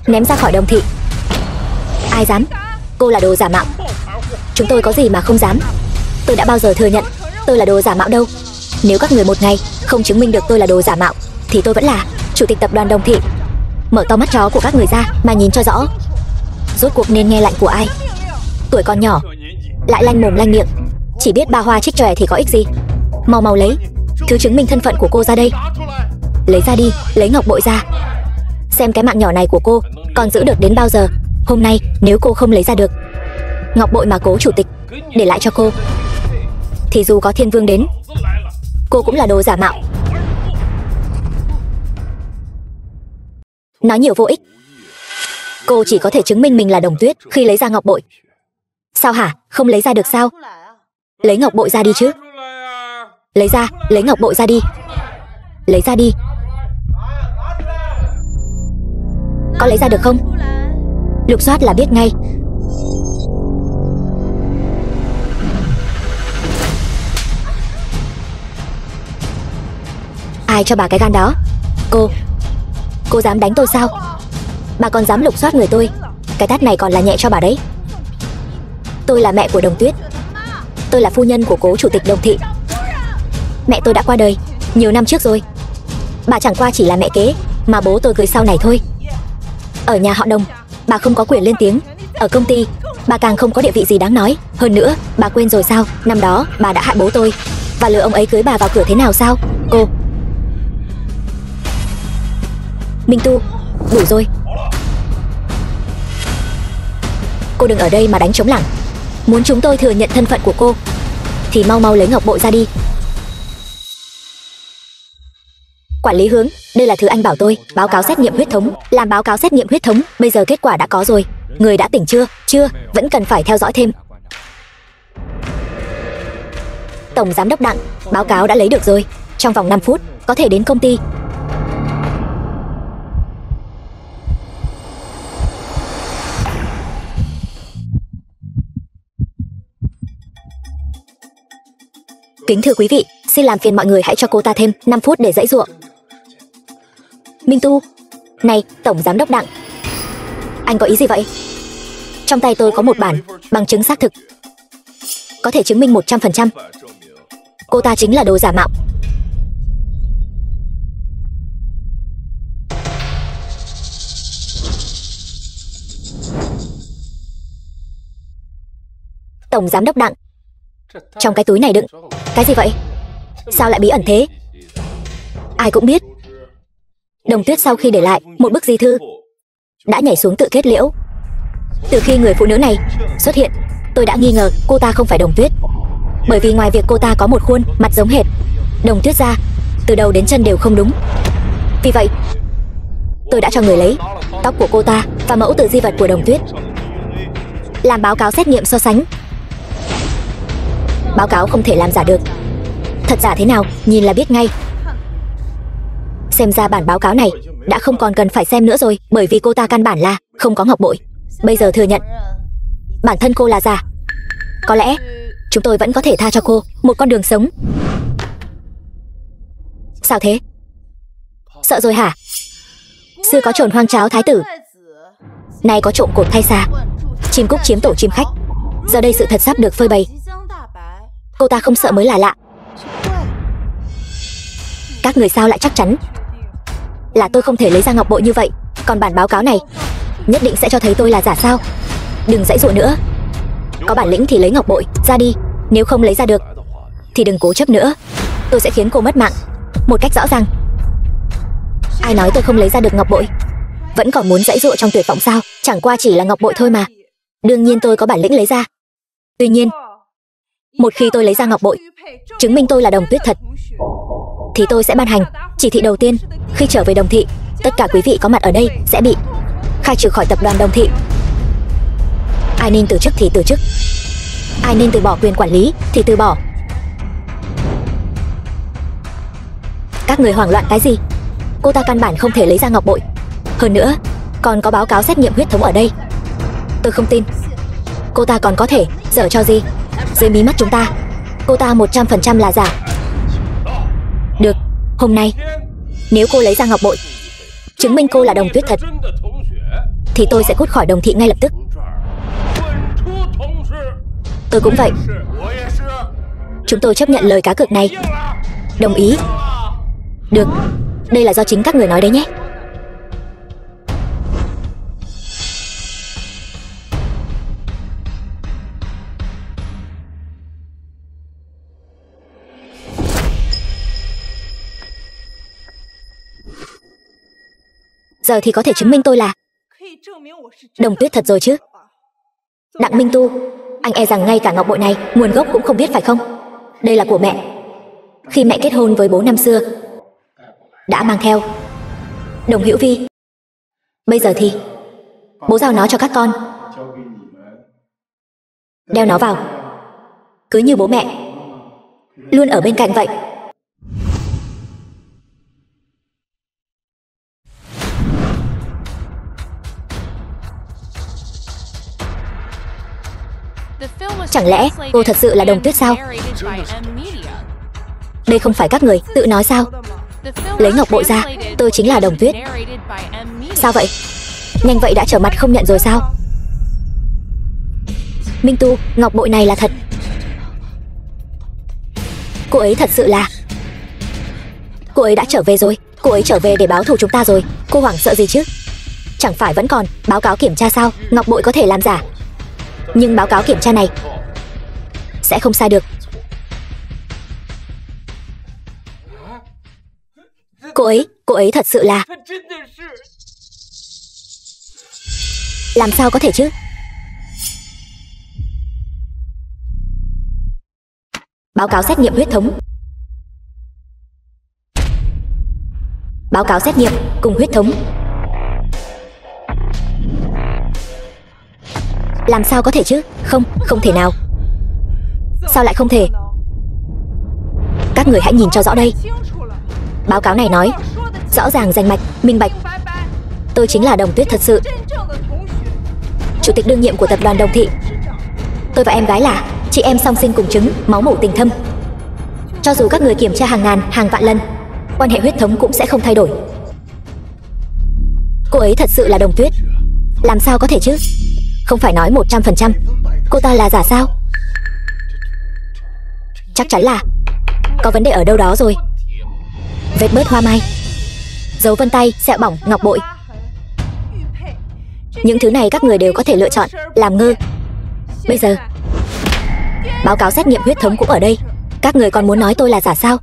ném ra khỏi Đồng thị. Ai dám? Cô là đồ giả mạo. Chúng tôi có gì mà không dám. Tôi đã bao giờ thừa nhận tôi là đồ giả mạo đâu. Nếu các người một ngày không chứng minh được tôi là đồ giả mạo, thì tôi vẫn là chủ tịch tập đoàn Đồng thị. Mở to mắt chó của các người ra mà nhìn cho rõ, rốt cuộc nên nghe lệnh của ai. Tuổi còn nhỏ lại lanh mồm lanh miệng, chỉ biết ba hoa trích chòe thì có ích gì. Mau lấy thứ chứng minh thân phận của cô ra đây. Lấy ra đi. Lấy ngọc bội ra, xem cái mạng nhỏ này của cô còn giữ được đến bao giờ. Hôm nay nếu cô không lấy ra được ngọc bội mà cố chủ tịch để lại cho cô, thì dù có thiên vương đến, cô cũng là đồ giả mạo. Nói nhiều vô ích. Cô chỉ có thể chứng minh mình là Đồng Tuyết khi lấy ra ngọc bội. Sao hả? Không lấy ra được sao? Lấy ngọc bội ra đi chứ. Lấy ra. Lấy ngọc bội ra đi. Lấy ra đi. Có lấy ra được không? Lục soát là biết ngay. Ai cho bà cái gan đó? Cô dám đánh tôi sao? Bà còn dám lục soát người tôi, cái tát này còn là nhẹ cho bà đấy. Tôi là mẹ của Đồng Tuyết. Tôi là phu nhân của cố chủ tịch Đồng thị. Mẹ tôi đã qua đời nhiều năm trước rồi. Bà chẳng qua chỉ là mẹ kế mà bố tôi cưới sau này thôi. Ở nhà họ Đồng, bà không có quyền lên tiếng. Ở công ty, bà càng không có địa vị gì đáng nói. Hơn nữa, bà quên rồi sao? Năm đó, bà đã hại bố tôi và lừa ông ấy cưới bà vào cửa thế nào sao? Cô Minh Tu, đủ rồi. Cô đừng ở đây mà đánh trống lảng. Muốn chúng tôi thừa nhận thân phận của cô thì mau lấy ngọc bội ra đi. Quản lý Hướng, đây là thứ anh bảo tôi báo cáo xét nghiệm huyết thống. Làm báo cáo xét nghiệm huyết thống, bây giờ kết quả đã có rồi. Người đã tỉnh chưa? Chưa, vẫn cần phải theo dõi thêm. Tổng Giám đốc Đặng, báo cáo đã lấy được rồi. Trong vòng 5 phút có thể đến công ty. Kính thưa quý vị, xin làm phiền mọi người hãy cho cô ta thêm 5 phút để giãy giụa. Minh Tu, này, Tổng Giám đốc Đặng, anh có ý gì vậy? Trong tay tôi có một bản bằng chứng xác thực, có thể chứng minh 100% cô ta chính là đồ giả mạo. Tổng Giám đốc Đặng, trong cái túi này đựng cái gì vậy? Sao lại bí ẩn thế? Ai cũng biết Đồng Tuyết sau khi để lại một bức di thư đã nhảy xuống tự kết liễu. Từ khi người phụ nữ này xuất hiện, tôi đã nghi ngờ cô ta không phải Đồng Tuyết. Bởi vì ngoài việc cô ta có một khuôn mặt giống hệt Đồng Tuyết ra, từ đầu đến chân đều không đúng. Vì vậy, tôi đã cho người lấy tóc của cô ta và mẫu từ di vật của Đồng Tuyết, làm báo cáo xét nghiệm so sánh. Báo cáo không thể làm giả được. Thật giả thế nào, nhìn là biết ngay. Xem ra bản báo cáo này đã không còn cần phải xem nữa rồi, bởi vì cô ta căn bản là không có ngọc bội. Bây giờ thừa nhận bản thân cô là giả, có lẽ chúng tôi vẫn có thể tha cho cô một con đường sống. Sao thế? Sợ rồi hả? Xưa có trồn hoang tráo thái tử, nay có trộm cột thay xà, chim cúc chiếm tổ chim khách. Giờ đây sự thật sắp được phơi bày. Cô ta không sợ mới là lạ. Các người sao lại chắc chắn là tôi không thể lấy ra ngọc bội như vậy? Còn bản báo cáo này nhất định sẽ cho thấy tôi là giả sao? Đừng giãy giụa nữa. Có bản lĩnh thì lấy ngọc bội ra đi. Nếu không lấy ra được thì đừng cố chấp nữa. Tôi sẽ khiến cô mất mạng một cách rõ ràng. Ai nói tôi không lấy ra được ngọc bội? Vẫn còn muốn giãy giụa trong tuyệt vọng sao? Chẳng qua chỉ là ngọc bội thôi mà. Đương nhiên tôi có bản lĩnh lấy ra. Tuy nhiên, một khi tôi lấy ra ngọc bội, chứng minh tôi là Đồng Tuyết thật, thì tôi sẽ ban hành chỉ thị đầu tiên. Khi trở về Đồng Thị, tất cả quý vị có mặt ở đây sẽ bị khai trừ khỏi tập đoàn Đồng Thị. Ai nên từ chức thì từ chức, ai nên từ bỏ quyền quản lý thì từ bỏ. Các người hoảng loạn cái gì? Cô ta căn bản không thể lấy ra ngọc bội. Hơn nữa, còn có báo cáo xét nghiệm huyết thống ở đây. Tôi không tin cô ta còn có thể giở trò gì dưới mí mắt chúng ta. Cô ta 100% là giả. Được, hôm nay nếu cô lấy ra ngọc bội, chứng minh cô là Đồng Tuyết thật, thì tôi sẽ cút khỏi Đồng Thị ngay lập tức. Tôi cũng vậy. Chúng tôi chấp nhận lời cá cược này. Đồng ý. Được, đây là do chính các người nói đấy nhé. Giờ thì có thể chứng minh tôi là Đồng Tuyết thật rồi chứ? Đặng Minh Tu, anh e rằng ngay cả ngọc bội này nguồn gốc cũng không biết phải không? Đây là của mẹ. Khi mẹ kết hôn với bố năm xưa đã mang theo. Đồng Hữu Vi, bây giờ thì bố giao nó cho các con, đeo nó vào, cứ như bố mẹ luôn ở bên cạnh vậy. Chẳng lẽ cô thật sự là Đồng Tuyết sao? Đây không phải các người tự nói sao? Lấy ngọc bội ra, tôi chính là Đồng Tuyết. Sao vậy? Nhanh vậy đã trở mặt không nhận rồi sao? Minh Tu, ngọc bội này là thật. Cô ấy thật sự là... Cô ấy đã trở về rồi. Cô ấy trở về để báo thù chúng ta rồi. Cô hoảng sợ gì chứ? Chẳng phải vẫn còn báo cáo kiểm tra sao? Ngọc bội có thể làm giả, nhưng báo cáo kiểm tra này sẽ không sai được. Cô ấy thật sự là... Làm sao có thể chứ? Báo cáo xét nghiệm huyết thống, báo cáo xét nghiệm cùng huyết thống. Làm sao có thể chứ? Không thể nào. Sao lại không thể? Các người hãy nhìn cho rõ đây. Báo cáo này nói rõ ràng rành mạch, minh bạch. Tôi chính là Đồng Tuyết thật sự, chủ tịch đương nhiệm của tập đoàn Đồng Thị. Tôi và em gái là chị em song sinh cùng trứng, máu mủ tình thâm. Cho dù các người kiểm tra hàng ngàn, hàng vạn lần, quan hệ huyết thống cũng sẽ không thay đổi. Cô ấy thật sự là Đồng Tuyết. Làm sao có thể chứ? Không phải nói 100% cô ta là giả sao? Chắc chắn là có vấn đề ở đâu đó rồi. Vết bớt hoa mai, dấu vân tay, sẹo bỏng, ngọc bội, những thứ này các người đều có thể lựa chọn làm ngơ. Bây giờ báo cáo xét nghiệm huyết thống cũng ở đây. Các người còn muốn nói tôi là giả sao?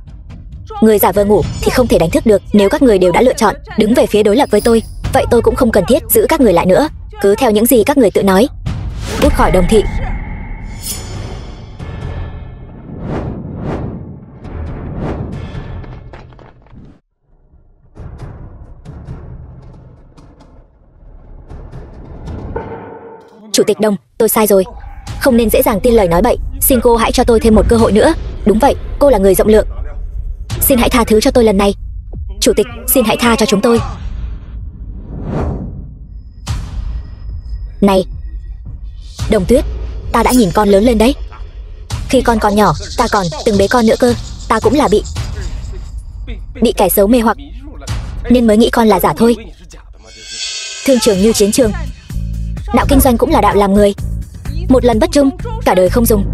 Người giả vờ ngủ thì không thể đánh thức được. Nếu các người đều đã lựa chọn đứng về phía đối lập với tôi, vậy tôi cũng không cần thiết giữ các người lại nữa. Cứ theo những gì các người tự nói. Cút khỏi Đồng Thị. Chủ tịch Đồng, tôi sai rồi. Không nên dễ dàng tin lời nói bậy. Xin cô hãy cho tôi thêm một cơ hội nữa. Đúng vậy, cô là người rộng lượng. Xin hãy tha thứ cho tôi lần này. Chủ tịch, xin hãy tha cho chúng tôi. Này Đồng Tuyết, ta đã nhìn con lớn lên đấy. Khi con còn nhỏ, ta còn từng bế con nữa cơ. Ta cũng là bị kẻ xấu mê hoặc, nên mới nghĩ con là giả thôi. Thương trường như chiến trường, đạo kinh doanh cũng là đạo làm người. Một lần bất trung, cả đời không dùng.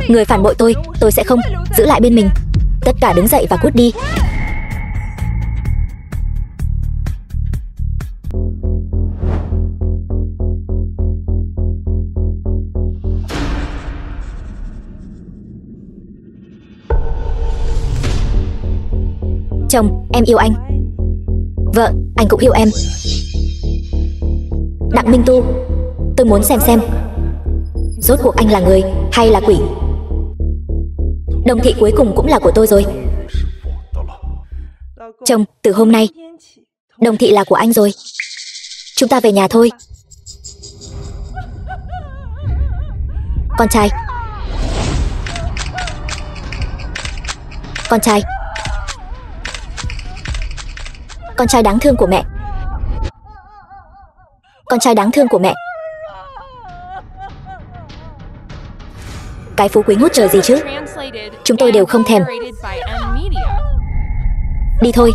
Người phản bội tôi sẽ không giữ lại bên mình. Tất cả đứng dậy và cút đi. Chồng, em yêu anh. Vợ, anh cũng yêu em. Đặng Minh Tu, tôi muốn xem rốt cuộc anh là người hay là quỷ. Đồng thị cuối cùng cũng là của tôi rồi. Chồng, từ hôm nay Đồng thị là của anh rồi. Chúng ta về nhà thôi. Con trai, con trai, con trai đáng thương của mẹ. Con trai đáng thương của mẹ. Cái phú quý ngút trời gì chứ. Chúng tôi đều không thèm. Đi thôi.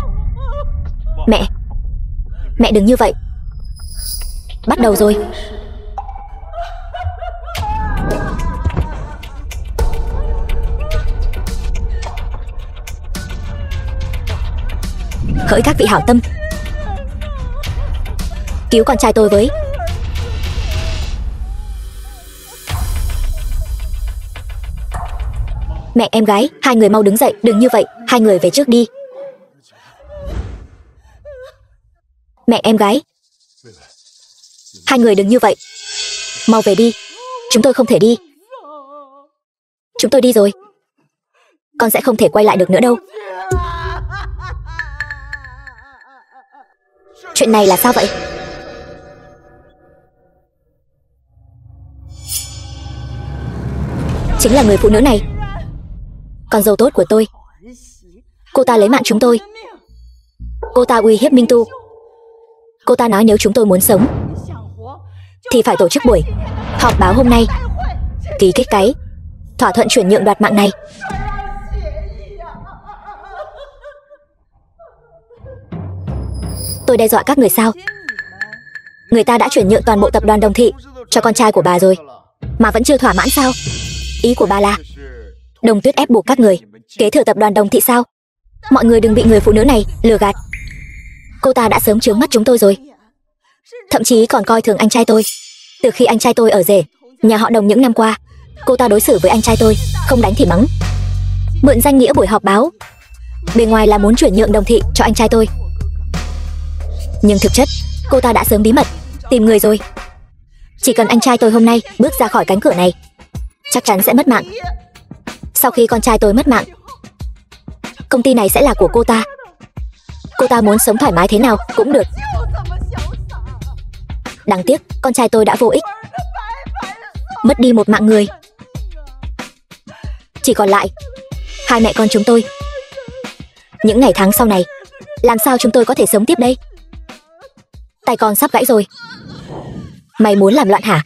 Mẹ đừng như vậy. Bắt đầu rồi. Hỡi các vị hảo tâm, cứu con trai tôi với. Mẹ em gái, hai người mau đứng dậy. Đừng như vậy, hai người về trước đi. Mẹ em gái, hai người đừng như vậy. Mau về đi. Chúng tôi không thể đi. Chúng tôi đi rồi. Con sẽ không thể quay lại được nữa đâu. Chuyện này là sao vậy? Chính là người phụ nữ này, con dâu tốt của tôi. Cô ta lấy mạng chúng tôi. Cô ta uy hiếp Minh Tu. Cô ta nói nếu chúng tôi muốn sống thì phải tổ chức buổi họp báo hôm nay, ký kết cái thỏa thuận chuyển nhượng đoạt mạng này. Tôi đe dọa các người sao? Người ta đã chuyển nhượng toàn bộ tập đoàn Đồng Thị cho con trai của bà rồi, mà vẫn chưa thỏa mãn sao? Ý của bà là Đồng Tuyết ép buộc các người kế thừa tập đoàn Đồng Thị sao? Mọi người đừng bị người phụ nữ này lừa gạt. Cô ta đã sớm chướng mắt chúng tôi rồi. Thậm chí còn coi thường anh trai tôi. Từ khi anh trai tôi ở rể nhà họ Đồng những năm qua, cô ta đối xử với anh trai tôi không đánh thì mắng. Mượn danh nghĩa buổi họp báo, bề ngoài là muốn chuyển nhượng Đồng Thị cho anh trai tôi, nhưng thực chất cô ta đã sớm bí mật tìm người rồi. Chỉ cần anh trai tôi hôm nay bước ra khỏi cánh cửa này, chắc chắn sẽ mất mạng. Sau khi con trai tôi mất mạng, công ty này sẽ là của cô ta. Cô ta muốn sống thoải mái thế nào cũng được. Đáng tiếc con trai tôi đã vô ích, mất đi một mạng người. Chỉ còn lại hai mẹ con chúng tôi. Những ngày tháng sau này, làm sao chúng tôi có thể sống tiếp đây? Tay con sắp gãy rồi. Mày muốn làm loạn hả?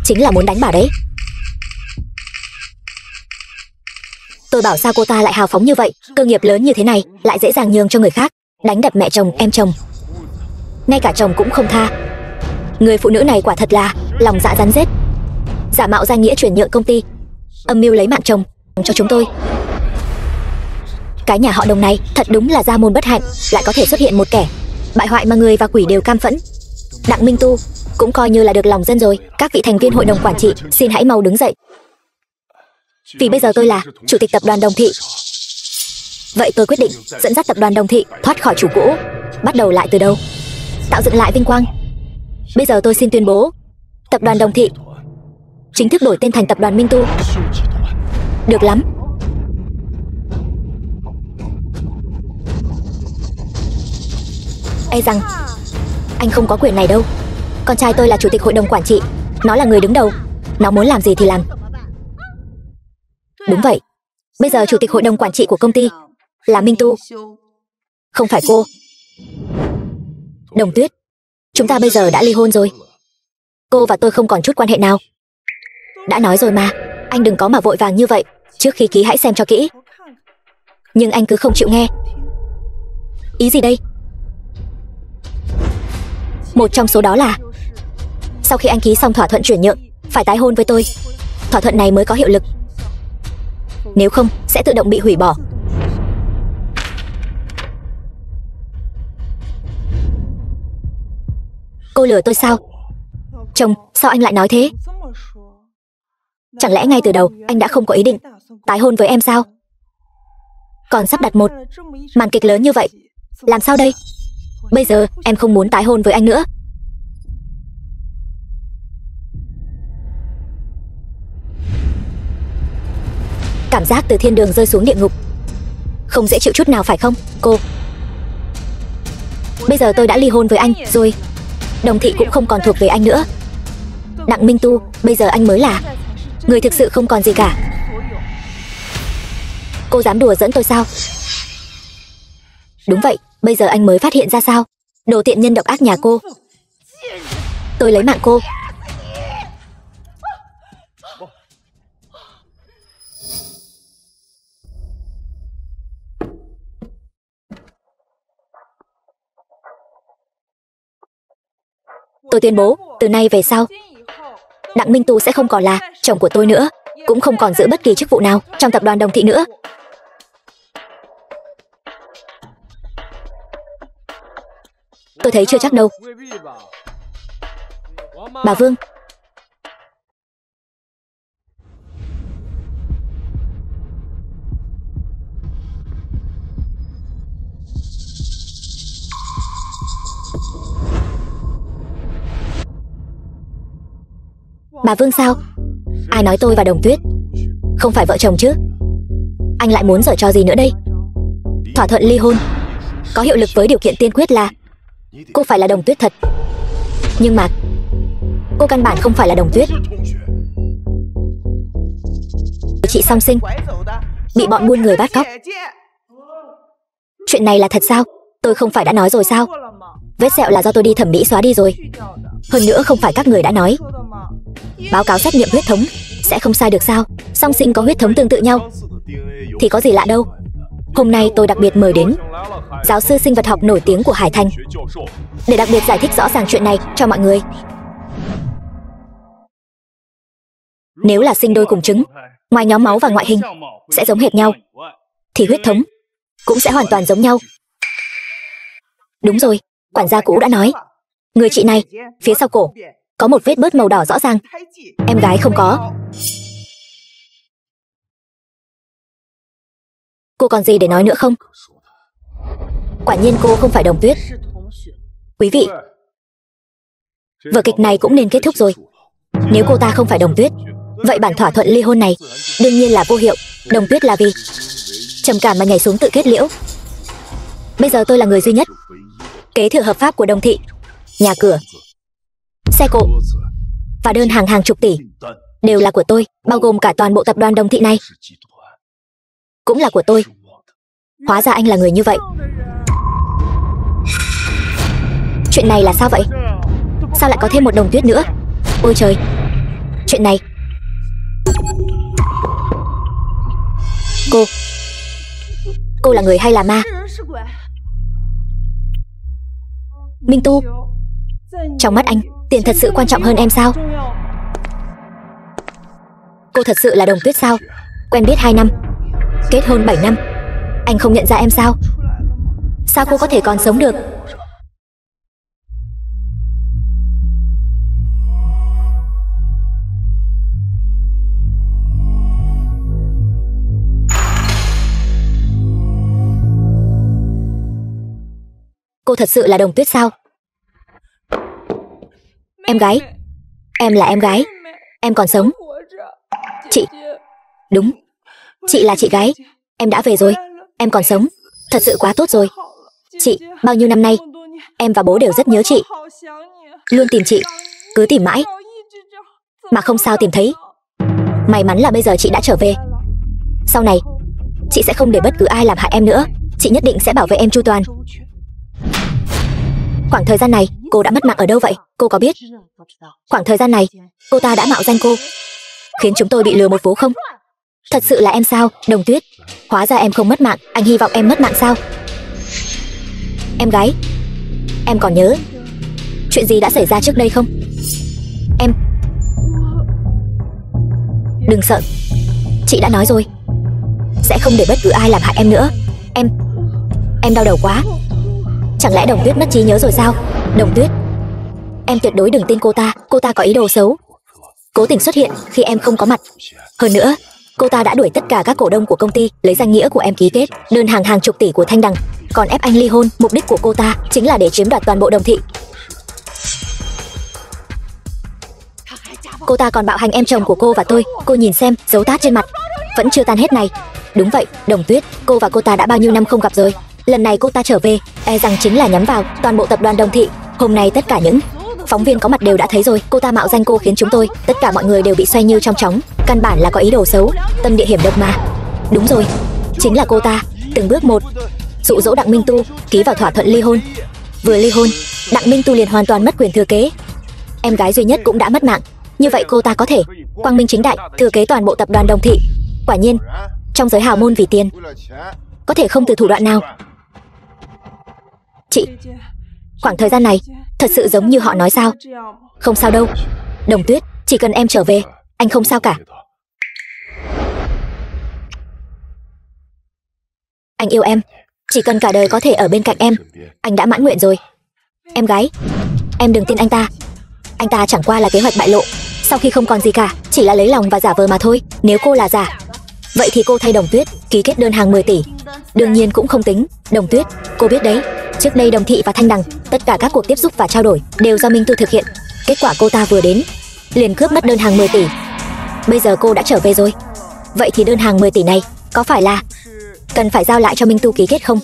Chính là muốn đánh bà đấy. Tôi bảo sao cô ta lại hào phóng như vậy. Cơ nghiệp lớn như thế này lại dễ dàng nhường cho người khác, đánh đập mẹ chồng, em chồng, ngay cả chồng cũng không tha. Người phụ nữ này quả thật là lòng dạ rắn rết, giả mạo danh nghĩa chuyển nhượng công ty, âm mưu lấy mạng chồng cho chúng tôi. Cái nhà họ Đồng này thật đúng là gia môn bất hạnh, lại có thể xuất hiện một kẻ bại hoại mà người và quỷ đều cam phẫn. Đặng Minh Tu cũng coi như là được lòng dân rồi. Các vị thành viên hội đồng quản trị, xin hãy mau đứng dậy. Vì bây giờ tôi là chủ tịch tập đoàn Đồng Thị. Vậy tôi quyết định dẫn dắt tập đoàn Đồng Thị thoát khỏi chủ cũ, bắt đầu lại từ đầu, tạo dựng lại vinh quang. Bây giờ tôi xin tuyên bố, tập đoàn Đồng Thị chính thức đổi tên thành tập đoàn Minh Tu. Được lắm. E rằng anh không có quyền này đâu. Con trai tôi là chủ tịch hội đồng quản trị, nó là người đứng đầu, nó muốn làm gì thì làm. Đúng vậy, bây giờ chủ tịch hội đồng quản trị của công ty là Minh Tu, không phải cô. Đồng Tuyết, chúng ta bây giờ đã ly hôn rồi. Cô và tôi không còn chút quan hệ nào. Đã nói rồi mà, anh đừng có mà vội vàng như vậy. Trước khi ký hãy xem cho kỹ. Nhưng anh cứ không chịu nghe. Ý gì đây? Một trong số đó là sau khi anh ký xong thỏa thuận chuyển nhượng, phải tái hôn với tôi. Thỏa thuận này mới có hiệu lực. Nếu không, sẽ tự động bị hủy bỏ. Cô lừa tôi sao? Chồng, sao anh lại nói thế? Chẳng lẽ ngay từ đầu anh đã không có ý định tái hôn với em sao? Còn sắp đặt một màn kịch lớn như vậy, làm sao đây? Bây giờ em không muốn tái hôn với anh nữa. Cảm giác từ thiên đường rơi xuống địa ngục không dễ chịu chút nào phải không, cô? Bây giờ tôi đã ly hôn với anh rồi. Đồng Thị cũng không còn thuộc về anh nữa. Đặng Minh Tu, bây giờ anh mới là người thực sự không còn gì cả. Cô dám đùa giỡn tôi sao? Đúng vậy, bây giờ anh mới phát hiện ra sao? Đồ tiện nhân độc ác nhà cô. Tôi lấy mạng cô. Tôi tuyên bố, từ nay về sau, Đặng Minh Tu sẽ không còn là chồng của tôi nữa, cũng không còn giữ bất kỳ chức vụ nào trong tập đoàn Đồng Thị nữa. Tôi thấy chưa chắc đâu. Bà Vương. Bà Vương sao? Ai nói tôi và Đồng Tuyết không phải vợ chồng chứ? Anh lại muốn giở trò gì nữa đây? Thỏa thuận ly hôn có hiệu lực với điều kiện tiên quyết là cô phải là Đồng Tuyết thật. Nhưng mà cô căn bản không phải là Đồng Tuyết. Chị song sinh bị bọn buôn người bắt cóc. Chuyện này là thật sao? Tôi không phải đã nói rồi sao? Vết sẹo là do tôi đi thẩm mỹ xóa đi rồi. Hơn nữa không phải các người đã nói báo cáo xét nghiệm huyết thống sẽ không sai được sao? Song sinh có huyết thống tương tự nhau thì có gì lạ đâu. Hôm nay tôi đặc biệt mời đến giáo sư sinh vật học nổi tiếng của Hải Thành để đặc biệt giải thích rõ ràng chuyện này cho mọi người. Nếu là sinh đôi cùng trứng, ngoài nhóm máu và ngoại hình sẽ giống hệt nhau, thì huyết thống cũng sẽ hoàn toàn giống nhau. Đúng rồi, quản gia cũ đã nói, người chị này phía sau cổ có một vết bớt màu đỏ rõ ràng. Em gái không có. Cô còn gì để nói nữa không? Quả nhiên cô không phải Đồng Tuyết. Quý vị, vở kịch này cũng nên kết thúc rồi. Nếu cô ta không phải Đồng Tuyết, vậy bản thỏa thuận ly hôn này đương nhiên là vô hiệu. Đồng Tuyết là vì trầm cảm mà nhảy xuống tự kết liễu. Bây giờ tôi là người duy nhất kế thừa hợp pháp của Đồng Thị. Nhà cửa, xe cộ và đơn hàng hàng chục tỷ đều là của tôi, bao gồm cả toàn bộ tập đoàn Đồng Thị này cũng là của tôi. Hóa ra anh là người như vậy. Chuyện này là sao vậy? Sao lại có thêm một Đồng Tuyết nữa? Ôi trời, chuyện này. Cô là người hay là ma? Minh Tu, trong mắt anh, tiền thật sự quan trọng hơn em sao? Cô thật sự là Đồng Tuyết sao? Quen biết 2 năm, kết hôn 7 năm, anh không nhận ra em sao? Sao cô có thể còn sống được? Cô thật sự là Đồng Tuyết sao? Em gái, em là em gái, em còn sống. Chị, đúng, chị là chị gái, em đã về rồi, em còn sống, thật sự quá tốt rồi. Chị, bao nhiêu năm nay Em và bố đều rất nhớ chị, luôn tìm chị, cứ tìm mãi mà không sao tìm thấy. May mắn là bây giờ chị đã trở về. Sau này chị sẽ không để bất cứ ai làm hại em nữa. Chị nhất định sẽ bảo vệ em chu toàn. Khoảng thời gian này cô đã mất mạng ở đâu vậy? Cô có biết khoảng thời gian này cô ta đã mạo danh cô, khiến chúng tôi bị lừa một vố không? Thật sự là em sao, Đồng Tuyết? Hóa ra em không mất mạng. Anh hy vọng em mất mạng sao? Em gái, em còn nhớ chuyện gì đã xảy ra trước đây không? Em đừng sợ, chị đã nói rồi, sẽ không để bất cứ ai làm hại em nữa. Em đau đầu quá. Chẳng lẽ Đồng Tuyết mất trí nhớ rồi sao? Đồng Tuyết, em tuyệt đối đừng tin cô ta có ý đồ xấu, cố tình xuất hiện khi em không có mặt. Hơn nữa, cô ta đã đuổi tất cả các cổ đông của công ty, lấy danh nghĩa của em ký kết đơn hàng hàng chục tỷ của Thanh Đằng, còn ép anh ly hôn. Mục đích của cô ta chính là để chiếm đoạt toàn bộ Đồng thị. Cô ta còn bạo hành em chồng của cô và tôi. Cô nhìn xem, dấu tát trên mặt vẫn chưa tan hết này. Đúng vậy, Đồng Tuyết, cô và cô ta đã bao nhiêu năm không gặp rồi. Lần này cô ta trở về, e rằng chính là nhắm vào toàn bộ tập đoàn Đồng thị. Hôm nay tất cả những phóng viên có mặt đều đã thấy rồi. Cô ta mạo danh cô khiến chúng tôi, tất cả mọi người đều bị xoay như trong chóng. Căn bản là có ý đồ xấu, tâm địa hiểm độc mà. Đúng rồi, chính là cô ta từng bước một dụ dỗ Đặng Minh Tu ký vào thỏa thuận ly hôn. Vừa ly hôn, Đặng Minh Tu liền hoàn toàn mất quyền thừa kế. Em gái duy nhất cũng đã mất mạng. Như vậy cô ta có thể quang minh chính đại thừa kế toàn bộ tập đoàn Đồng thị. Quả nhiên, trong giới hào môn vì tiền có thể không từ thủ đoạn nào. Chị, khoảng thời gian này thật sự giống như họ nói sao? Không sao đâu, Đồng Tuyết, chỉ cần em trở về, anh không sao cả. Anh yêu em, chỉ cần cả đời có thể ở bên cạnh em, anh đã mãn nguyện rồi. Em gái, em đừng tin anh ta chẳng qua là kế hoạch bại lộ. Sau khi không còn gì cả, chỉ là lấy lòng và giả vờ mà thôi. Nếu cô là giả, vậy thì cô thay Đồng Tuyết ký kết đơn hàng 10 tỷ. Đương nhiên cũng không tính. Đồng Tuyết, cô biết đấy, trước đây Đồng thị và Thanh Đằng, tất cả các cuộc tiếp xúc và trao đổi đều do Minh Tu thực hiện. Kết quả cô ta vừa đến liền cướp mất đơn hàng 10 tỷ. Bây giờ cô đã trở về rồi, vậy thì đơn hàng 10 tỷ này có phải là cần phải giao lại cho Minh Tu ký kết không?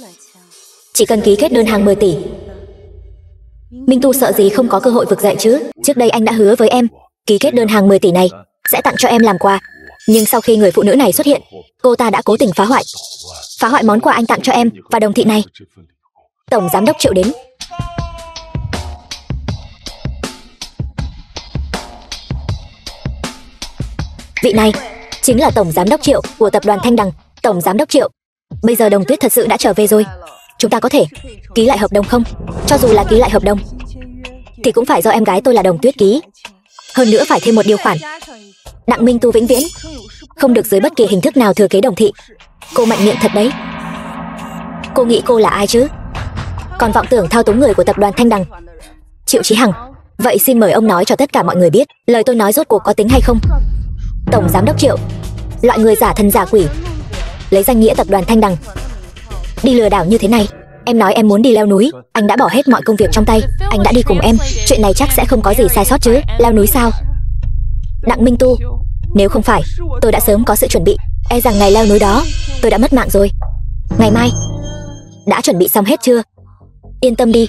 Chỉ cần ký kết đơn hàng 10 tỷ, Minh Tu sợ gì không có cơ hội vực dậy chứ. Trước đây anh đã hứa với em, ký kết đơn hàng 10 tỷ này sẽ tặng cho em làm quà. Nhưng sau khi người phụ nữ này xuất hiện, cô ta đã cố tình phá hoại món quà anh tặng cho em và Đồng thị này. Tổng giám đốc Triệu đến. Vị này chính là tổng giám đốc Triệu của tập đoàn Thanh Đằng. Tổng giám đốc Triệu, bây giờ Đồng Tuyết thật sự đã trở về rồi, chúng ta có thể ký lại hợp đồng không? Cho dù là ký lại hợp đồng thì cũng phải do em gái tôi là Đồng Tuyết ký. Hơn nữa phải thêm một điều khoản, Đặng Minh Tu vĩnh viễn không được dưới bất kỳ hình thức nào thừa kế Đồng thị. Cô mạnh miệng thật đấy. Cô nghĩ cô là ai chứ? Còn vọng tưởng thao túng người của tập đoàn Thanh Đằng. Triệu Chí Hằng, vậy xin mời ông nói cho tất cả mọi người biết, lời tôi nói rốt cuộc có tính hay không? Tổng giám đốc Triệu, loại người giả thần giả quỷ, lấy danh nghĩa tập đoàn Thanh Đằng đi lừa đảo như thế này. Em nói em muốn đi leo núi, anh đã bỏ hết mọi công việc trong tay, anh đã đi cùng em, chuyện này chắc sẽ không có gì sai sót chứ. Leo núi sao? Đặng Minh Tu, nếu không phải tôi đã sớm có sự chuẩn bị, e rằng ngày leo núi đó tôi đã mất mạng rồi. Ngày mai đã chuẩn bị xong hết chưa? Yên tâm đi,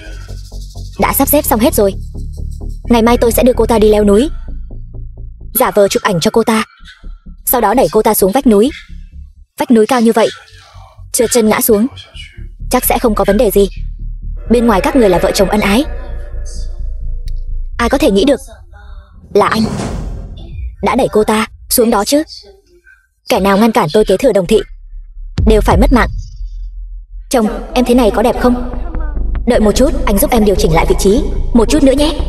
đã sắp xếp xong hết rồi. Ngày mai tôi sẽ đưa cô ta đi leo núi, giả vờ chụp ảnh cho cô ta, sau đó đẩy cô ta xuống vách núi. Vách núi cao như vậy, trượt chân ngã xuống chắc sẽ không có vấn đề gì. Bên ngoài các người là vợ chồng ân ái, ai có thể nghĩ được là anh đã đẩy cô ta xuống đó chứ. Kẻ nào ngăn cản tôi kế thừa Đồng thị đều phải mất mạng. Chồng, em thế này có đẹp không? Đợi một chút, anh giúp em điều chỉnh lại vị trí một chút nữa nhé.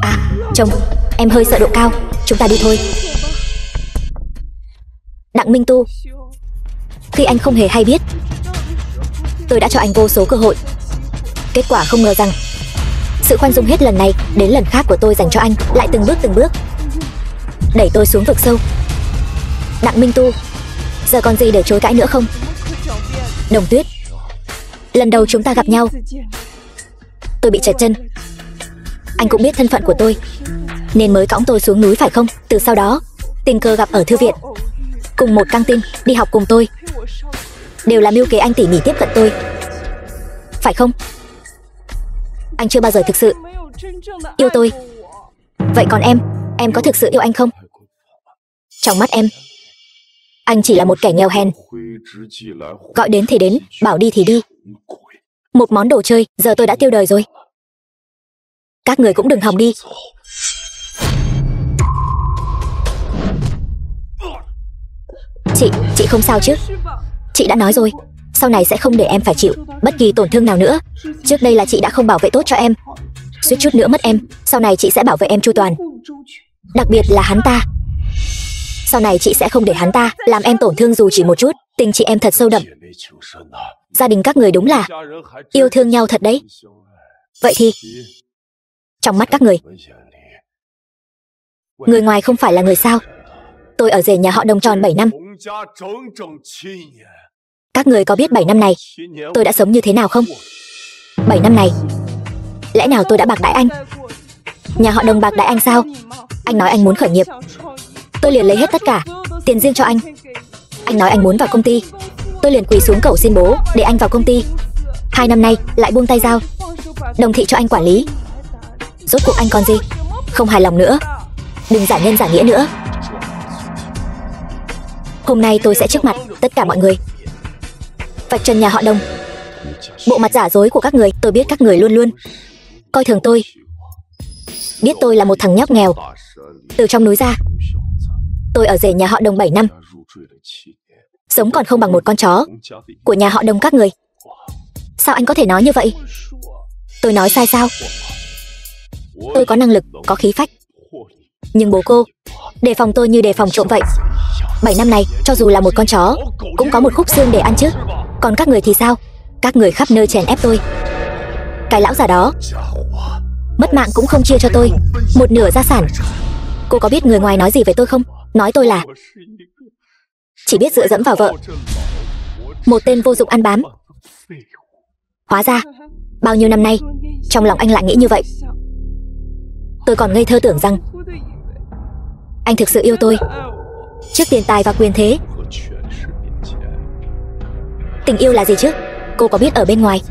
À, chồng, em hơi sợ độ cao, chúng ta đi thôi. Đặng Minh Tu, khi anh không hề hay biết, tôi đã cho anh vô số cơ hội. Kết quả không ngờ rằng sự khoan dung hết lần này đến lần khác của tôi dành cho anh lại từng bước đẩy tôi xuống vực sâu. Đặng Minh Tu, giờ còn gì để chối cãi nữa không? Đồng Tuyết, lần đầu chúng ta gặp nhau tôi bị trật chân, anh cũng biết thân phận của tôi nên mới cõng tôi xuống núi phải không? Từ sau đó tình cờ gặp ở thư viện, cùng một căng tin, đi học cùng tôi. Đều là mưu kế anh tỉ mỉ tiếp cận tôi, phải không? Anh chưa bao giờ thực sự yêu tôi. Vậy còn em có thực sự yêu anh không? Trong mắt em, anh chỉ là một kẻ nghèo hèn. Gọi đến thì đến, bảo đi thì đi. Một món đồ chơi, giờ tôi đã tiêu đời rồi. Các người cũng đừng hòng đi. Chị không sao chứ? Chị đã nói rồi, sau này sẽ không để em phải chịu bất kỳ tổn thương nào nữa. Trước đây là chị đã không bảo vệ tốt cho em, suýt chút nữa mất em. Sau này chị sẽ bảo vệ em chu toàn. Đặc biệt là hắn ta. Sau này chị sẽ không để hắn ta làm em tổn thương dù chỉ một chút. Tình chị em thật sâu đậm. Gia đình các người đúng là yêu thương nhau thật đấy. Vậy thì trong mắt các người ngoài không phải là người sao? Tôi ở rể nhà họ Đồng tròn 7 năm. Các người có biết 7 năm này tôi đã sống như thế nào không? 7 năm này, lẽ nào tôi đã bạc đãi anh? Nhà họ Đồng bạc đãi anh sao? Anh nói anh muốn khởi nghiệp, tôi liền lấy hết tất cả tiền riêng cho anh. Anh nói anh muốn vào công ty, tôi liền quỳ xuống cầu xin bố để anh vào công ty. 2 năm nay lại buông tay giao Đồng Thị cho anh quản lý. Rốt cuộc anh còn gì không hài lòng nữa? Đừng giả nhân giả nghĩa nữa. Hôm nay tôi sẽ trước mặt tất cả mọi người vạch trần nhà họ Đồng. Bộ mặt giả dối của các người. Tôi biết các người luôn luôn coi thường tôi, biết tôi là một thằng nhóc nghèo từ trong núi ra. Tôi ở rể nhà họ Đồng 7 năm, sống còn không bằng một con chó của nhà họ Đồng các người. Sao anh có thể nói như vậy? Tôi nói sai sao? Tôi có năng lực, có khí phách, nhưng bố cô đề phòng tôi như đề phòng trộm vậy. 7 năm này, cho dù là một con chó cũng có một khúc xương để ăn chứ. Còn các người thì sao? Các người khắp nơi chèn ép tôi. Cái lão già đó mất mạng cũng không chia cho tôi một nửa gia sản. Cô có biết người ngoài nói gì về tôi không? Nói tôi là chỉ biết dựa dẫm vào vợ, một tên vô dụng ăn bám. Hóa ra bao nhiêu năm nay trong lòng anh lại nghĩ như vậy. Tôi còn ngây thơ tưởng rằng anh thực sự yêu tôi trước tiền tài và quyền thế. Tình yêu là gì chứ? Cô có biết ở bên ngoài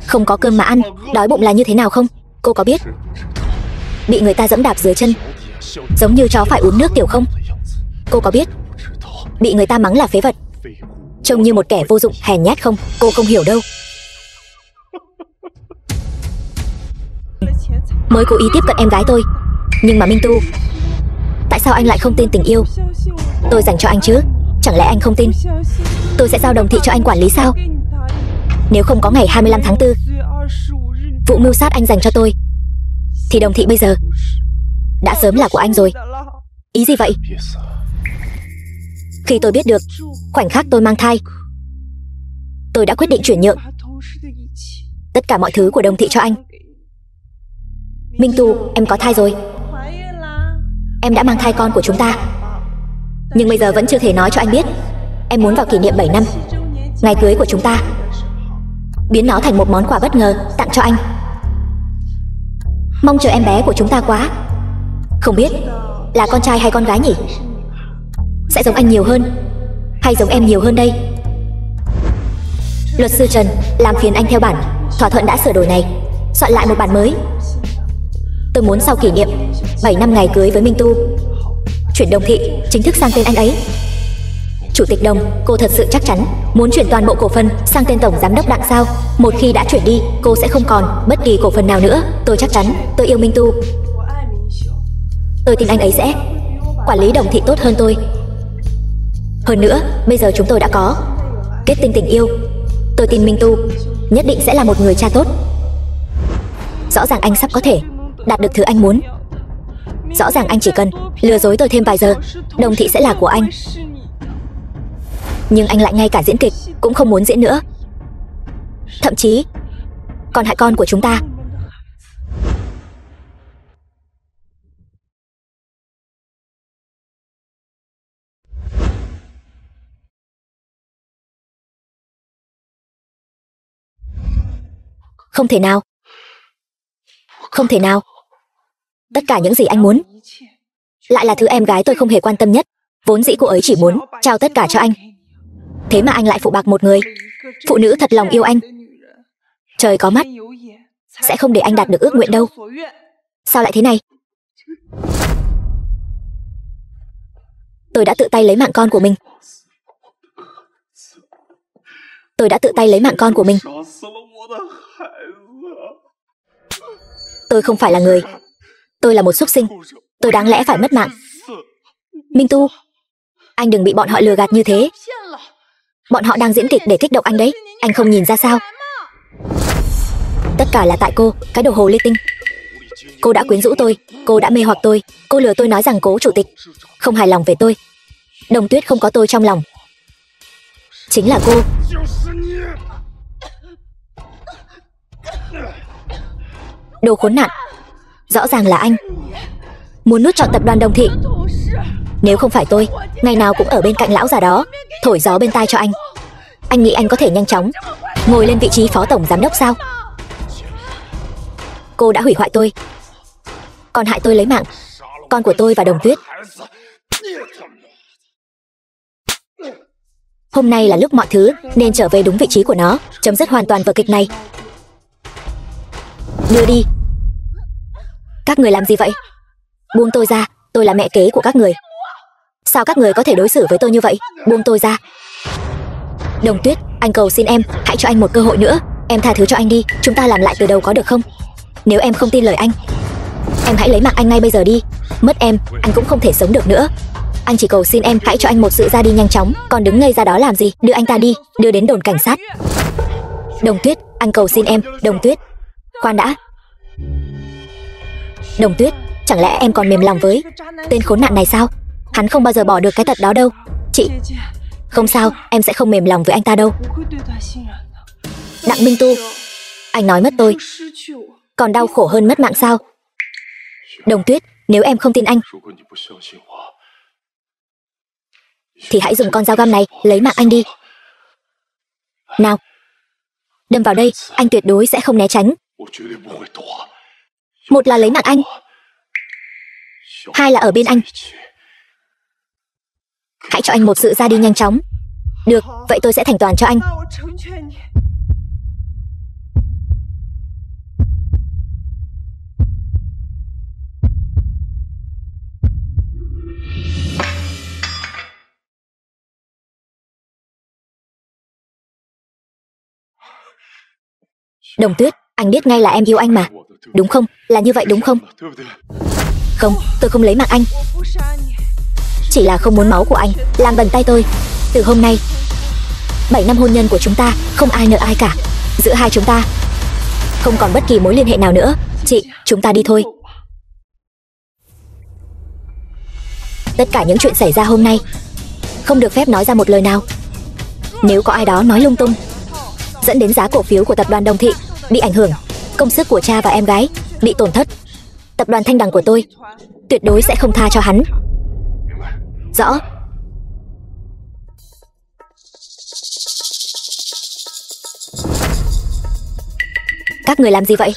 không có cơm mà ăn, đói bụng là như thế nào không? Cô có biết bị người ta dẫm đạp dưới chân giống như chó phải uống nước tiểu không? Cô có biết bị người ta mắng là phế vật, trông như một kẻ vô dụng hèn nhát không? Cô không hiểu đâu. Mới cố ý tiếp cận em gái tôi, nhưng mà Minh Tu, tại sao anh lại không tin tình yêu tôi dành cho anh chứ? Chẳng lẽ anh không tin tôi sẽ giao Đồng Thị cho anh quản lý sao? Nếu không có ngày 25 tháng 4, vụ mưu sát anh dành cho tôi, thì Đồng Thị bây giờ đã sớm là của anh rồi. Ý gì vậy? Khi tôi biết được khoảnh khắc tôi mang thai, tôi đã quyết định chuyển nhượng tất cả mọi thứ của Đồng Thị cho anh. Minh Tu, em có thai rồi. Em đã mang thai con của chúng ta. Nhưng bây giờ vẫn chưa thể nói cho anh biết. Em muốn vào kỷ niệm 7 năm ngày cưới của chúng ta, biến nó thành một món quà bất ngờ tặng cho anh. Mong chờ em bé của chúng ta quá. Không biết là con trai hay con gái nhỉ? Sẽ giống anh nhiều hơn hay giống em nhiều hơn đây? Luật sư Trần, làm phiền anh theo bản thỏa thuận đã sửa đổi này soạn lại một bản mới. Tôi muốn sau kỷ niệm 7 năm ngày cưới với Minh Tu, chuyển Đồng Thị chính thức sang tên anh ấy. Chủ tịch Đồng, cô thật sự chắc chắn muốn chuyển toàn bộ cổ phần sang tên tổng giám đốc Đặng sao? Một khi đã chuyển đi, cô sẽ không còn bất kỳ cổ phần nào nữa. Tôi chắc chắn, tôi yêu Minh Tu. Tôi tin anh ấy sẽ quản lý Đồng Thị tốt hơn tôi. Hơn nữa, bây giờ chúng tôi đã có kết tinh tình yêu. Tôi tin Minh Tu nhất định sẽ là một người cha tốt. Rõ ràng anh sắp có thể đạt được thứ anh muốn. Rõ ràng anh chỉ cần lừa dối tôi thêm vài giờ, Đồng Thị sẽ là của anh. Nhưng anh lại ngay cả diễn kịch cũng không muốn diễn nữa. Thậm chí còn hại con của chúng ta. Không thể nào. Không thể nào. Tất cả những gì anh muốn lại là thứ em gái tôi không hề quan tâm nhất. Vốn dĩ cô ấy chỉ muốn trao tất cả cho anh, thế mà anh lại phụ bạc một người phụ nữ thật lòng yêu anh. Trời có mắt, sẽ không để anh đạt được ước nguyện đâu. Sao lại thế này? Tôi đã tự tay lấy mạng con của mình. Tôi đã tự tay lấy mạng con của mình. Tôi không phải là người. Tôi là một súc sinh. Tôi đáng lẽ phải mất mạng. Minh Tu, anh đừng bị bọn họ lừa gạt như thế. Bọn họ đang diễn kịch để kích động anh đấy. Anh không nhìn ra sao? Tất cả là tại cô, cái đồ hồ ly tinh. Cô đã quyến rũ tôi, cô đã mê hoặc tôi, cô lừa tôi nói rằng cố chủ tịch không hài lòng về tôi. Đồng Tuyết không có tôi trong lòng. Chính là cô. Đồ khốn nạn. Rõ ràng là anh muốn nuốt trọn tập đoàn Đồng Thị. Nếu không phải tôi, ngày nào cũng ở bên cạnh lão già đó, thổi gió bên tai cho anh. Anh nghĩ anh có thể nhanh chóng ngồi lên vị trí phó tổng giám đốc sao? Cô đã hủy hoại tôi, còn hại tôi lấy mạng con của tôi và Đồng Tuyết. Hôm nay là lúc mọi thứ nên trở về đúng vị trí của nó, chấm dứt hoàn toàn vở kịch này. Đưa đi. Các người làm gì vậy? Buông tôi ra, tôi là mẹ kế của các người. Sao các người có thể đối xử với tôi như vậy? Buông tôi ra. Đồng Tuyết, anh cầu xin em, hãy cho anh một cơ hội nữa. Em tha thứ cho anh đi, chúng ta làm lại từ đầu có được không? Nếu em không tin lời anh, em hãy lấy mạng anh ngay bây giờ đi. Mất em, anh cũng không thể sống được nữa. Anh chỉ cầu xin em hãy cho anh một sự ra đi nhanh chóng. Còn đứng ngây ra đó làm gì? Đưa anh ta đi, đưa đến đồn cảnh sát. Đồng Tuyết, anh cầu xin em. Đồng Tuyết, khoan đã. Đồng Tuyết, chẳng lẽ em còn mềm lòng với tên khốn nạn này sao? Hắn không bao giờ bỏ được cái tật đó đâu. Chị, không sao, em sẽ không mềm lòng với anh ta đâu. Đặng Minh Tu, anh nói mất tôi còn đau khổ hơn mất mạng sao? Đồng Tuyết, nếu em không tin anh thì hãy dùng con dao găm này lấy mạng anh đi. Nào, đâm vào đây, anh tuyệt đối sẽ không né tránh. Một là lấy mạng anh, hai là ở bên anh. Hãy cho anh một sự ra đi nhanh chóng. Được, vậy tôi sẽ thành toàn cho anh. Đồng Tuyết, anh biết ngay là em yêu anh mà, đúng không? Là như vậy đúng không? Không, tôi không lấy mạng anh. Chỉ là không muốn máu của anh làm bẩn tay tôi. Từ hôm nay, 7 năm hôn nhân của chúng ta, không ai nợ ai cả. Giữa hai chúng ta không còn bất kỳ mối liên hệ nào nữa. Chị, chúng ta đi thôi. Tất cả những chuyện xảy ra hôm nay không được phép nói ra một lời nào. Nếu có ai đó nói lung tung, dẫn đến giá cổ phiếu của tập đoàn Đồng Thị bị ảnh hưởng, công sức của cha và em gái bị tổn thất, tập đoàn Thanh Đằng của tôi tuyệt đối sẽ không tha cho hắn. Rõ. Các người làm gì vậy?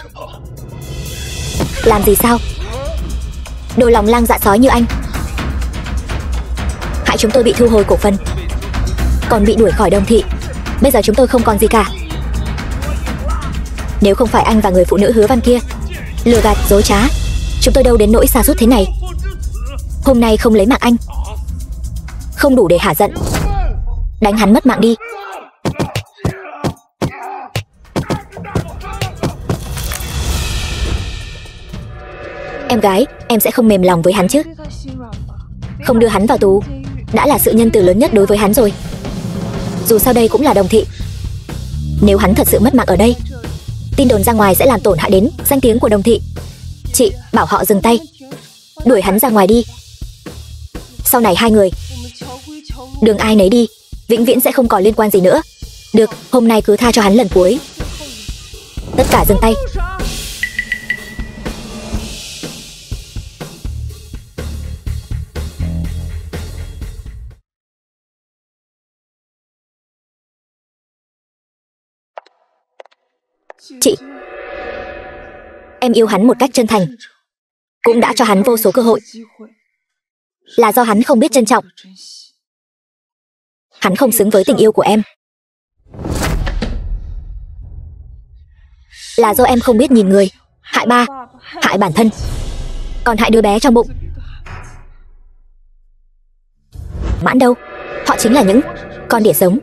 Làm gì sao? Đồ lòng lang dạ sói như anh, hại chúng tôi bị thu hồi cổ phần, còn bị đuổi khỏi Đồng Thị. Bây giờ chúng tôi không còn gì cả. Nếu không phải anh và người phụ nữ Hứa Văn kia lừa gạt dối trá, chúng tôi đâu đến nỗi sa sút thế này. Hôm nay không lấy mạng anh không đủ để hả giận. Đánh hắn mất mạng đi. Em gái, em sẽ không mềm lòng với hắn chứ? Không đưa hắn vào tù đã là sự nhân từ lớn nhất đối với hắn rồi. Dù sao đây cũng là Đồng Thị. Nếu hắn thật sự mất mạng ở đây, tin đồn ra ngoài sẽ làm tổn hại đến danh tiếng của Đồng Thị. Chị, bảo họ dừng tay, đuổi hắn ra ngoài đi. Sau này hai người đường ai nấy đi, vĩnh viễn sẽ không còn liên quan gì nữa. Được, hôm nay cứ tha cho hắn lần cuối. Tất cả dừng tay. Chị, em yêu hắn một cách chân thành, cũng đã cho hắn vô số cơ hội. Là do hắn không biết trân trọng. Hắn không xứng với tình yêu của em. Là do em không biết nhìn người, hại ba, hại bản thân, còn hại đứa bé trong bụng. Mãn đâu, họ chính là những con đỉa sống.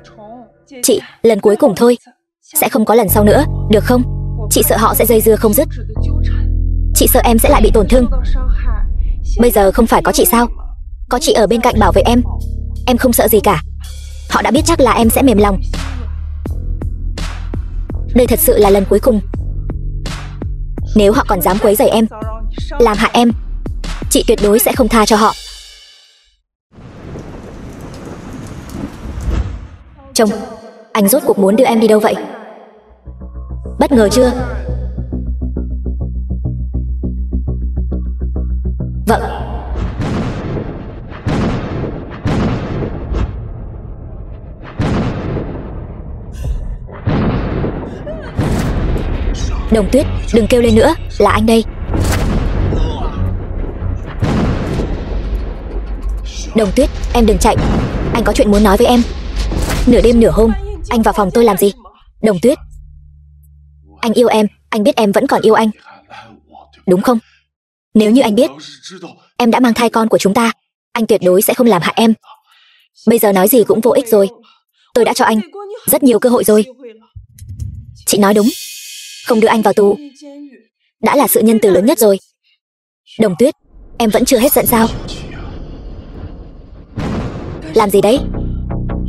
Chị, lần cuối cùng thôi, sẽ không có lần sau nữa, được không? Chị sợ họ sẽ dây dưa không dứt. Chị sợ em sẽ lại bị tổn thương. Bây giờ không phải có chị sao? Có chị ở bên cạnh bảo vệ em không sợ gì cả. Họ đã biết chắc là em sẽ mềm lòng. Đây thật sự là lần cuối cùng. Nếu họ còn dám quấy rầy em, làm hại em, chị tuyệt đối sẽ không tha cho họ. Chồng, anh rốt cuộc muốn đưa em đi đâu vậy? Bất ngờ chưa? Vâng. Đồng Tuyết, đừng kêu lên nữa, là anh đây. Đồng Tuyết, em đừng chạy, anh có chuyện muốn nói với em. Nửa đêm nửa hôm, anh vào phòng tôi làm gì? Đồng Tuyết, anh yêu em, anh biết em vẫn còn yêu anh, đúng không? Nếu như anh biết em đã mang thai con của chúng ta, anh tuyệt đối sẽ không làm hại em. Bây giờ nói gì cũng vô ích rồi. Tôi đã cho anh rất nhiều cơ hội rồi. Chị nói đúng, không đưa anh vào tù đã là sự nhân từ lớn nhất rồi. Đồng Tuyết, em vẫn chưa hết giận sao? Làm gì đấy?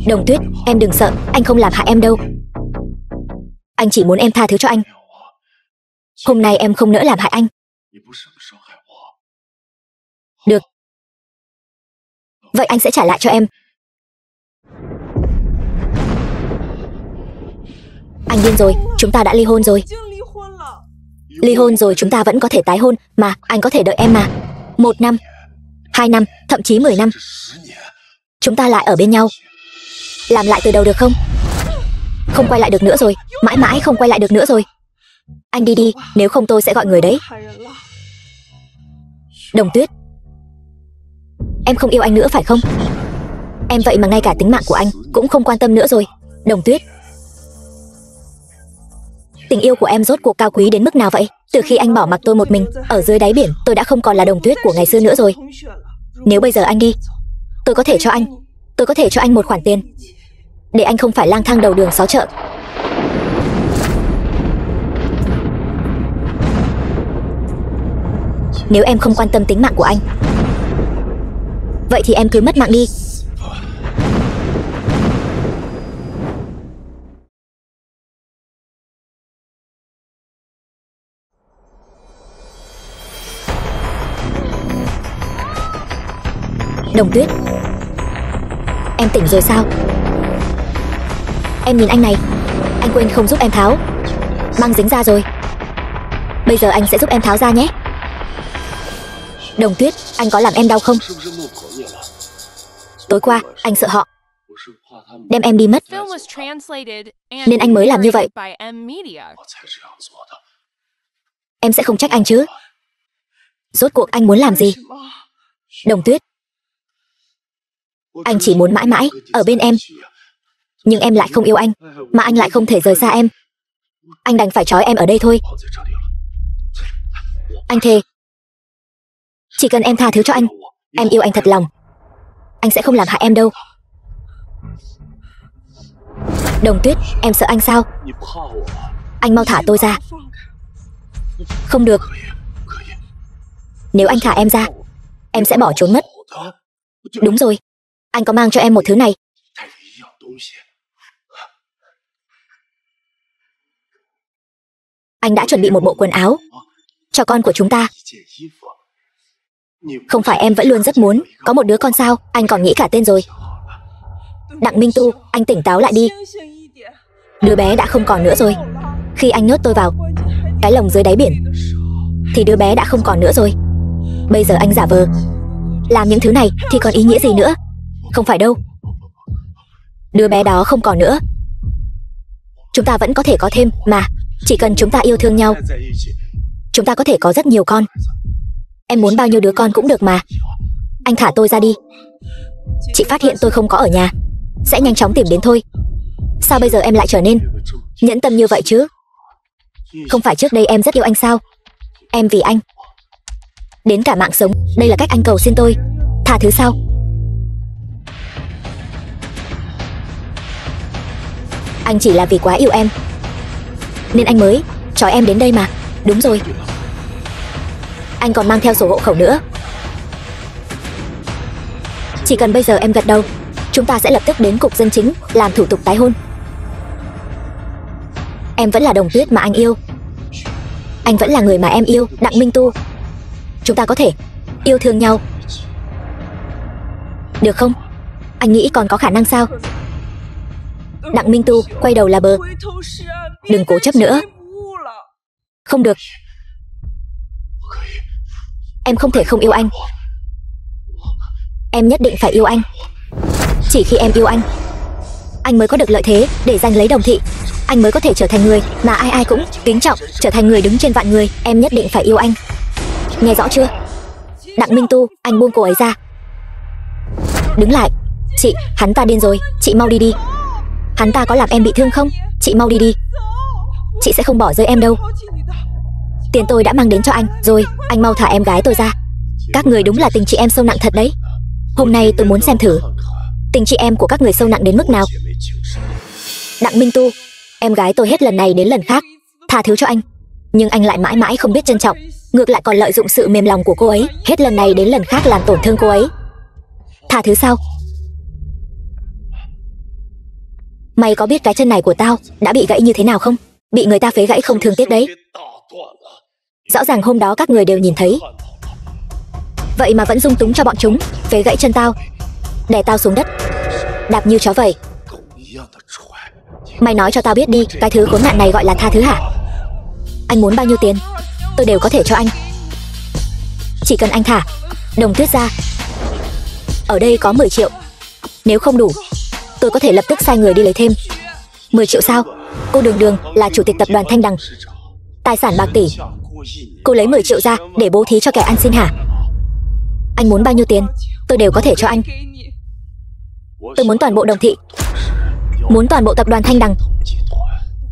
Đồng Tuyết, em đừng sợ, anh không làm hại em đâu. Anh chỉ muốn em tha thứ cho anh. Hôm nay em không nỡ làm hại anh. Được. Vậy anh sẽ trả lại cho em. Anh điên rồi, chúng ta đã ly hôn rồi. Ly hôn rồi chúng ta vẫn có thể tái hôn mà, anh có thể đợi em mà. 1 năm, 2 năm, thậm chí 10 năm. Chúng ta lại ở bên nhau. Làm lại từ đầu được không? Không quay lại được nữa rồi, mãi mãi không quay lại được nữa rồi. Anh đi đi, nếu không tôi sẽ gọi người đấy. Đồng Tuyết, em không yêu anh nữa phải không? Em vậy mà ngay cả tính mạng của anh cũng không quan tâm nữa rồi. Đồng Tuyết, tình yêu của em rốt cuộc cao quý đến mức nào vậy? Từ khi anh bỏ mặc tôi một mình ở dưới đáy biển, tôi đã không còn là Đồng Tuyết của ngày xưa nữa rồi. Nếu bây giờ anh đi, tôi có thể cho anh một khoản tiền để anh không phải lang thang đầu đường xó chợ. Nếu em không quan tâm tính mạng của anh, vậy thì em cứ mất mạng đi. Đồng Tuyết, em tỉnh rồi sao? Em nhìn anh này, anh quên không giúp em tháo băng dính ra rồi. Bây giờ anh sẽ giúp em tháo ra nhé. Đồng Tuyết, anh có làm em đau không? Tối qua, anh sợ họ đem em đi mất, nên anh mới làm như vậy. Em sẽ không trách anh chứ? Rốt cuộc anh muốn làm gì? Đồng Tuyết, anh chỉ muốn mãi mãi ở bên em. Nhưng em lại không yêu anh, mà anh lại không thể rời xa em. Anh đành phải trói em ở đây thôi. Anh thề, chỉ cần em tha thứ cho anh, em yêu anh thật lòng, anh sẽ không làm hại em đâu. Đồng Tuyết, em sợ anh sao? Anh mau thả tôi ra. Không được. Nếu anh thả em ra, em sẽ bỏ trốn mất. Đúng rồi, anh có mang cho em một thứ này. Anh đã chuẩn bị một bộ quần áo cho con của chúng ta. Không phải em vẫn luôn rất muốn có một đứa con sao? Anh còn nghĩ cả tên rồi. Đặng Minh Tu, anh tỉnh táo lại đi. Đứa bé đã không còn nữa rồi. Khi anh nhốt tôi vào cái lồng dưới đáy biển thì đứa bé đã không còn nữa rồi. Bây giờ anh giả vờ làm những thứ này thì còn ý nghĩa gì nữa? Không phải đâu. Đứa bé đó không còn nữa. Chúng ta vẫn có thể có thêm mà. Chỉ cần chúng ta yêu thương nhau, chúng ta có thể có rất nhiều con. Em muốn bao nhiêu đứa con cũng được mà. Anh thả tôi ra đi. Chị phát hiện tôi không có ở nhà sẽ nhanh chóng tìm đến thôi. Sao bây giờ em lại trở nên nhẫn tâm như vậy chứ? Không phải trước đây em rất yêu anh sao? Em vì anh đến cả mạng sống. Đây là cách anh cầu xin tôi tha thứ sao? Anh chỉ là vì quá yêu em nên anh mới trói em đến đây mà. Đúng rồi, anh còn mang theo sổ hộ khẩu nữa. Chỉ cần bây giờ em gật đầu, chúng ta sẽ lập tức đến cục dân chính làm thủ tục tái hôn. Em vẫn là Đồng Tuyết mà anh yêu. Anh vẫn là người mà em yêu, Đặng Minh Tu. Chúng ta có thể yêu thương nhau, được không? Anh nghĩ còn có khả năng sao? Đặng Minh Tu quay đầu là bờ. Đừng cố chấp nữa. Không được. Em không thể không yêu anh. Em nhất định phải yêu anh. Chỉ khi em yêu anh mới có được lợi thế để giành lấy Đồng Thị. Anh mới có thể trở thành người mà ai ai cũng kính trọng, trở thành người đứng trên vạn người. Em nhất định phải yêu anh. Nghe rõ chưa? Đặng Minh Tu, anh buông cô ấy ra. Đứng lại. Chị, hắn ta điên rồi. Chị mau đi đi. Hắn ta có làm em bị thương không? Chị mau đi đi. Chị sẽ không bỏ rơi em đâu. Tiền tôi đã mang đến cho anh rồi. Anh mau thả em gái tôi ra. Các người đúng là tình chị em sâu nặng thật đấy. Hôm nay tôi muốn xem thử tình chị em của các người sâu nặng đến mức nào. Đặng Minh Tu, em gái tôi hết lần này đến lần khác tha thứ cho anh, nhưng anh lại mãi mãi không biết trân trọng, ngược lại còn lợi dụng sự mềm lòng của cô ấy, hết lần này đến lần khác làm tổn thương cô ấy. Tha thứ sao? Mày có biết cái chân này của tao đã bị gãy như thế nào không? Bị người ta phế gãy không thương tiếc đấy. Rõ ràng hôm đó các người đều nhìn thấy, vậy mà vẫn dung túng cho bọn chúng phế gãy chân tao, đè tao xuống đất, đạp như chó vậy. Mày nói cho tao biết đi, cái thứ khốn nạn này gọi là tha thứ hả? Anh muốn bao nhiêu tiền tôi đều có thể cho anh, chỉ cần anh thả Đồng Tuyết ra. Ở đây có 10 triệu. Nếu không đủ, tôi có thể lập tức sai người đi lấy thêm. 10 triệu sao? Cô Đường Đường là chủ tịch tập đoàn Thanh Đằng, tài sản bạc tỷ. Cô lấy 10 triệu ra để bố thí cho kẻ ăn xin hả? Anh muốn bao nhiêu tiền tôi đều có thể cho anh. Tôi muốn toàn bộ Đồng Thị, muốn toàn bộ tập đoàn Thanh Đằng.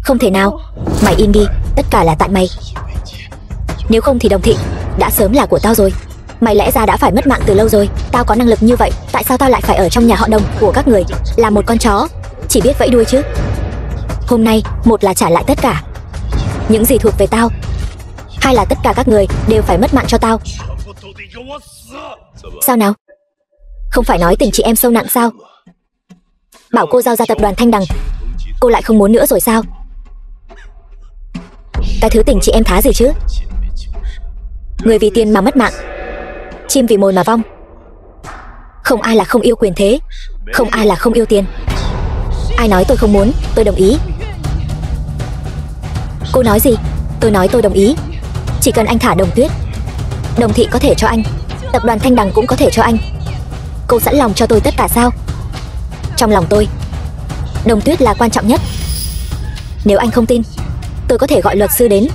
Không thể nào. Mày im đi, tất cả là tại mày. Nếu không thì Đồng Thị đã sớm là của tao rồi. Mày lẽ ra đã phải mất mạng từ lâu rồi. Tao có năng lực như vậy, tại sao tao lại phải ở trong nhà họ Đồng của các người là một con chó chỉ biết vẫy đuôi chứ? Hôm nay, một là trả lại tất cả những gì thuộc về tao, hai là tất cả các người đều phải mất mạng cho tao. Sao nào? Không phải nói tình chị em sâu nặng sao? Bảo cô giao ra tập đoàn Thanh Đằng, cô lại không muốn nữa rồi sao? Cái thứ tình chị em thá gì chứ? Người vì tiền mà mất mạng, chim vì mồi mà vong. Không ai là không yêu quyền thế, không ai là không yêu tiền. Ai nói tôi không muốn, tôi đồng ý. Cô nói gì? Tôi nói tôi đồng ý. Chỉ cần anh thả Đồng Tuyết, Đồng Thị có thể cho anh, tập đoàn Thanh Đằng cũng có thể cho anh. Cô sẵn lòng cho tôi tất cả sao? Trong lòng tôi, Đồng Tuyết là quan trọng nhất. Nếu anh không tin, tôi có thể gọi luật sư đến,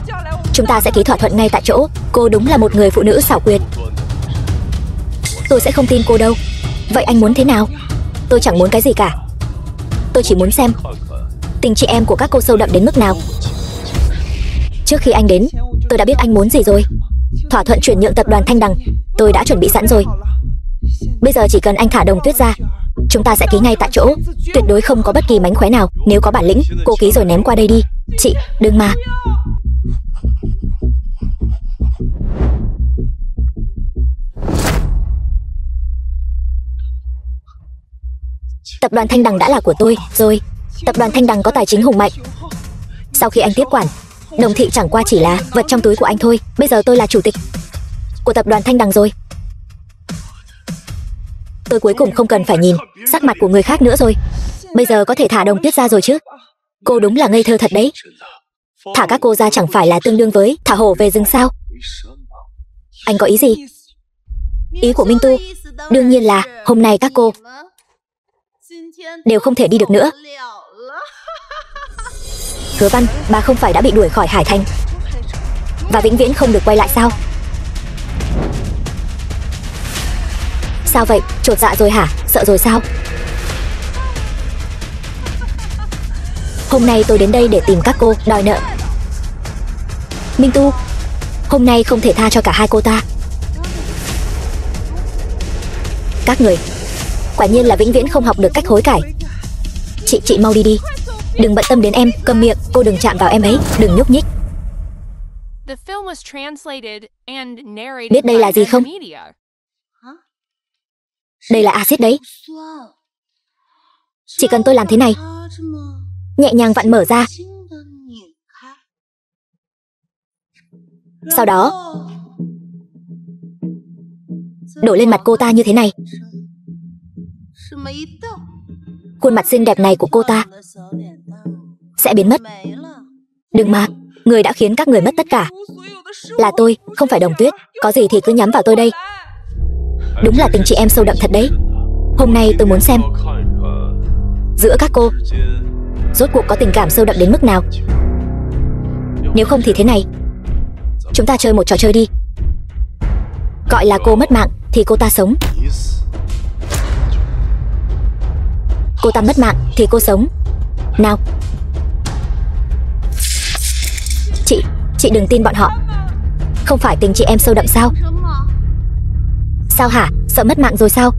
chúng ta sẽ ký thỏa thuận ngay tại chỗ. Cô đúng là một người phụ nữ xảo quyệt. Tôi sẽ không tin cô đâu. Vậy anh muốn thế nào? Tôi chẳng muốn cái gì cả. Tôi chỉ muốn xem tình chị em của các cô sâu đậm đến mức nào. Trước khi anh đến, tôi đã biết anh muốn gì rồi. Thỏa thuận chuyển nhượng tập đoàn Thanh Đằng tôi đã chuẩn bị sẵn rồi. Bây giờ chỉ cần anh thả Đồng Tuyết ra, chúng ta sẽ ký ngay tại chỗ, tuyệt đối không có bất kỳ mánh khóe nào. Nếu có bản lĩnh, cô ký rồi ném qua đây đi. Chị, đừng mà. Tập đoàn Thanh Đằng đã là của tôi rồi. Tập đoàn Thanh Đằng có tài chính hùng mạnh. Sau khi anh tiếp quản, Đồng Thị chẳng qua chỉ là vật trong túi của anh thôi. Bây giờ tôi là chủ tịch của tập đoàn Thanh Đằng rồi. Tôi cuối cùng không cần phải nhìn sắc mặt của người khác nữa rồi. Bây giờ có thể thả Đồng Tuyết ra rồi chứ? Cô đúng là ngây thơ thật đấy. Thả các cô ra chẳng phải là tương đương với thả hổ về rừng sao? Anh có ý gì? Ý của Minh Tu đương nhiên là hôm nay các cô đều không thể đi được nữa. Hứa Văn, bà không phải đã bị đuổi khỏi Hải Thành và vĩnh viễn không được quay lại sao? Sao vậy, chột dạ rồi hả? Sợ rồi sao? Hôm nay tôi đến đây để tìm các cô đòi nợ. Minh Tu, hôm nay không thể tha cho cả hai cô ta. Các người quả nhiên là vĩnh viễn không học được cách hối cải. Chị mau đi đi. Đừng bận tâm đến em, câm miệng, cô đừng chạm vào em ấy, đừng nhúc nhích. Biết đây là gì không? Đây là axit đấy. Chỉ cần tôi làm thế này, nhẹ nhàng vặn mở ra, sau đó đổ lên mặt cô ta như thế này. Khuôn mặt xinh đẹp này của cô ta sẽ biến mất. Đừng mà, người đã khiến các người mất tất cả là tôi, không phải Đồng Tuyết. Có gì thì cứ nhắm vào tôi đây. Đúng là tình chị em sâu đậm thật đấy. Hôm nay tôi muốn xem giữa các cô rốt cuộc có tình cảm sâu đậm đến mức nào. Nếu không thì thế này, chúng ta chơi một trò chơi đi. Gọi là cô mất mạng thì cô ta sống, cô ta mất mạng thì cô sống. Nào. Chị đừng tin bọn họ. Không phải tình chị em sâu đậm sao? Sao hả? Sợ mất mạng rồi sao?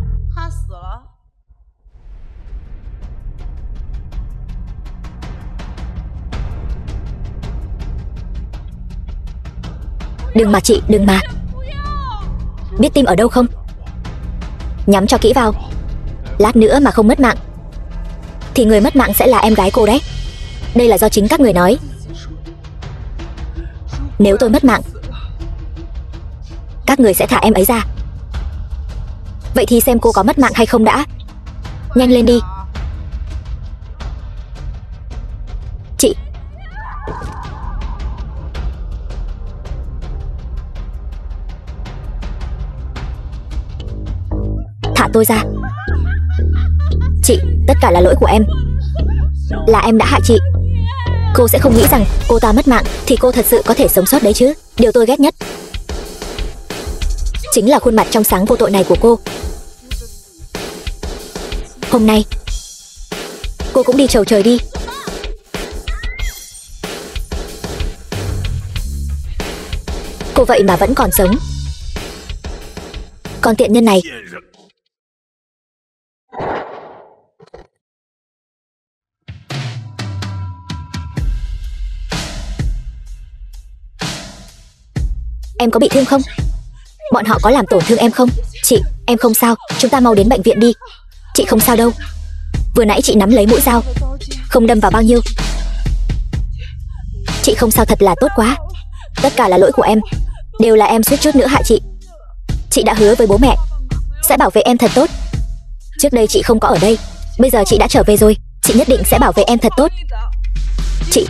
Đừng mà chị, đừng mà. Biết tim ở đâu không? Nhắm cho kỹ vào. Lát nữa mà không mất mạng thì người mất mạng sẽ là em gái cô đấy. Đây là do chính các người nói. Nếu tôi mất mạng, các người sẽ thả em ấy ra. Vậy thì xem cô có mất mạng hay không đã. Nhanh lên đi. Chị. Thả tôi ra. Chị, tất cả là lỗi của em. Là em đã hại chị. Cô sẽ không nghĩ rằng cô ta mất mạng thì cô thật sự có thể sống sót đấy chứ. Điều tôi ghét nhất chính là khuôn mặt trong sáng vô tội này của cô. Hôm nay cô cũng đi chầu trời đi. Cô vậy mà vẫn còn sống. Con tiện nhân này. Em có bị thương không? Bọn họ có làm tổn thương em không? Chị, em không sao, chúng ta mau đến bệnh viện đi. Chị không sao đâu. Vừa nãy chị nắm lấy mũi dao, không đâm vào bao nhiêu. Chị không sao thật là tốt quá. Tất cả là lỗi của em. Đều là em suýt chút nữa hại chị. Chị đã hứa với bố mẹ sẽ bảo vệ em thật tốt. Trước đây chị không có ở đây, bây giờ chị đã trở về rồi. Chị nhất định sẽ bảo vệ em thật tốt. Chị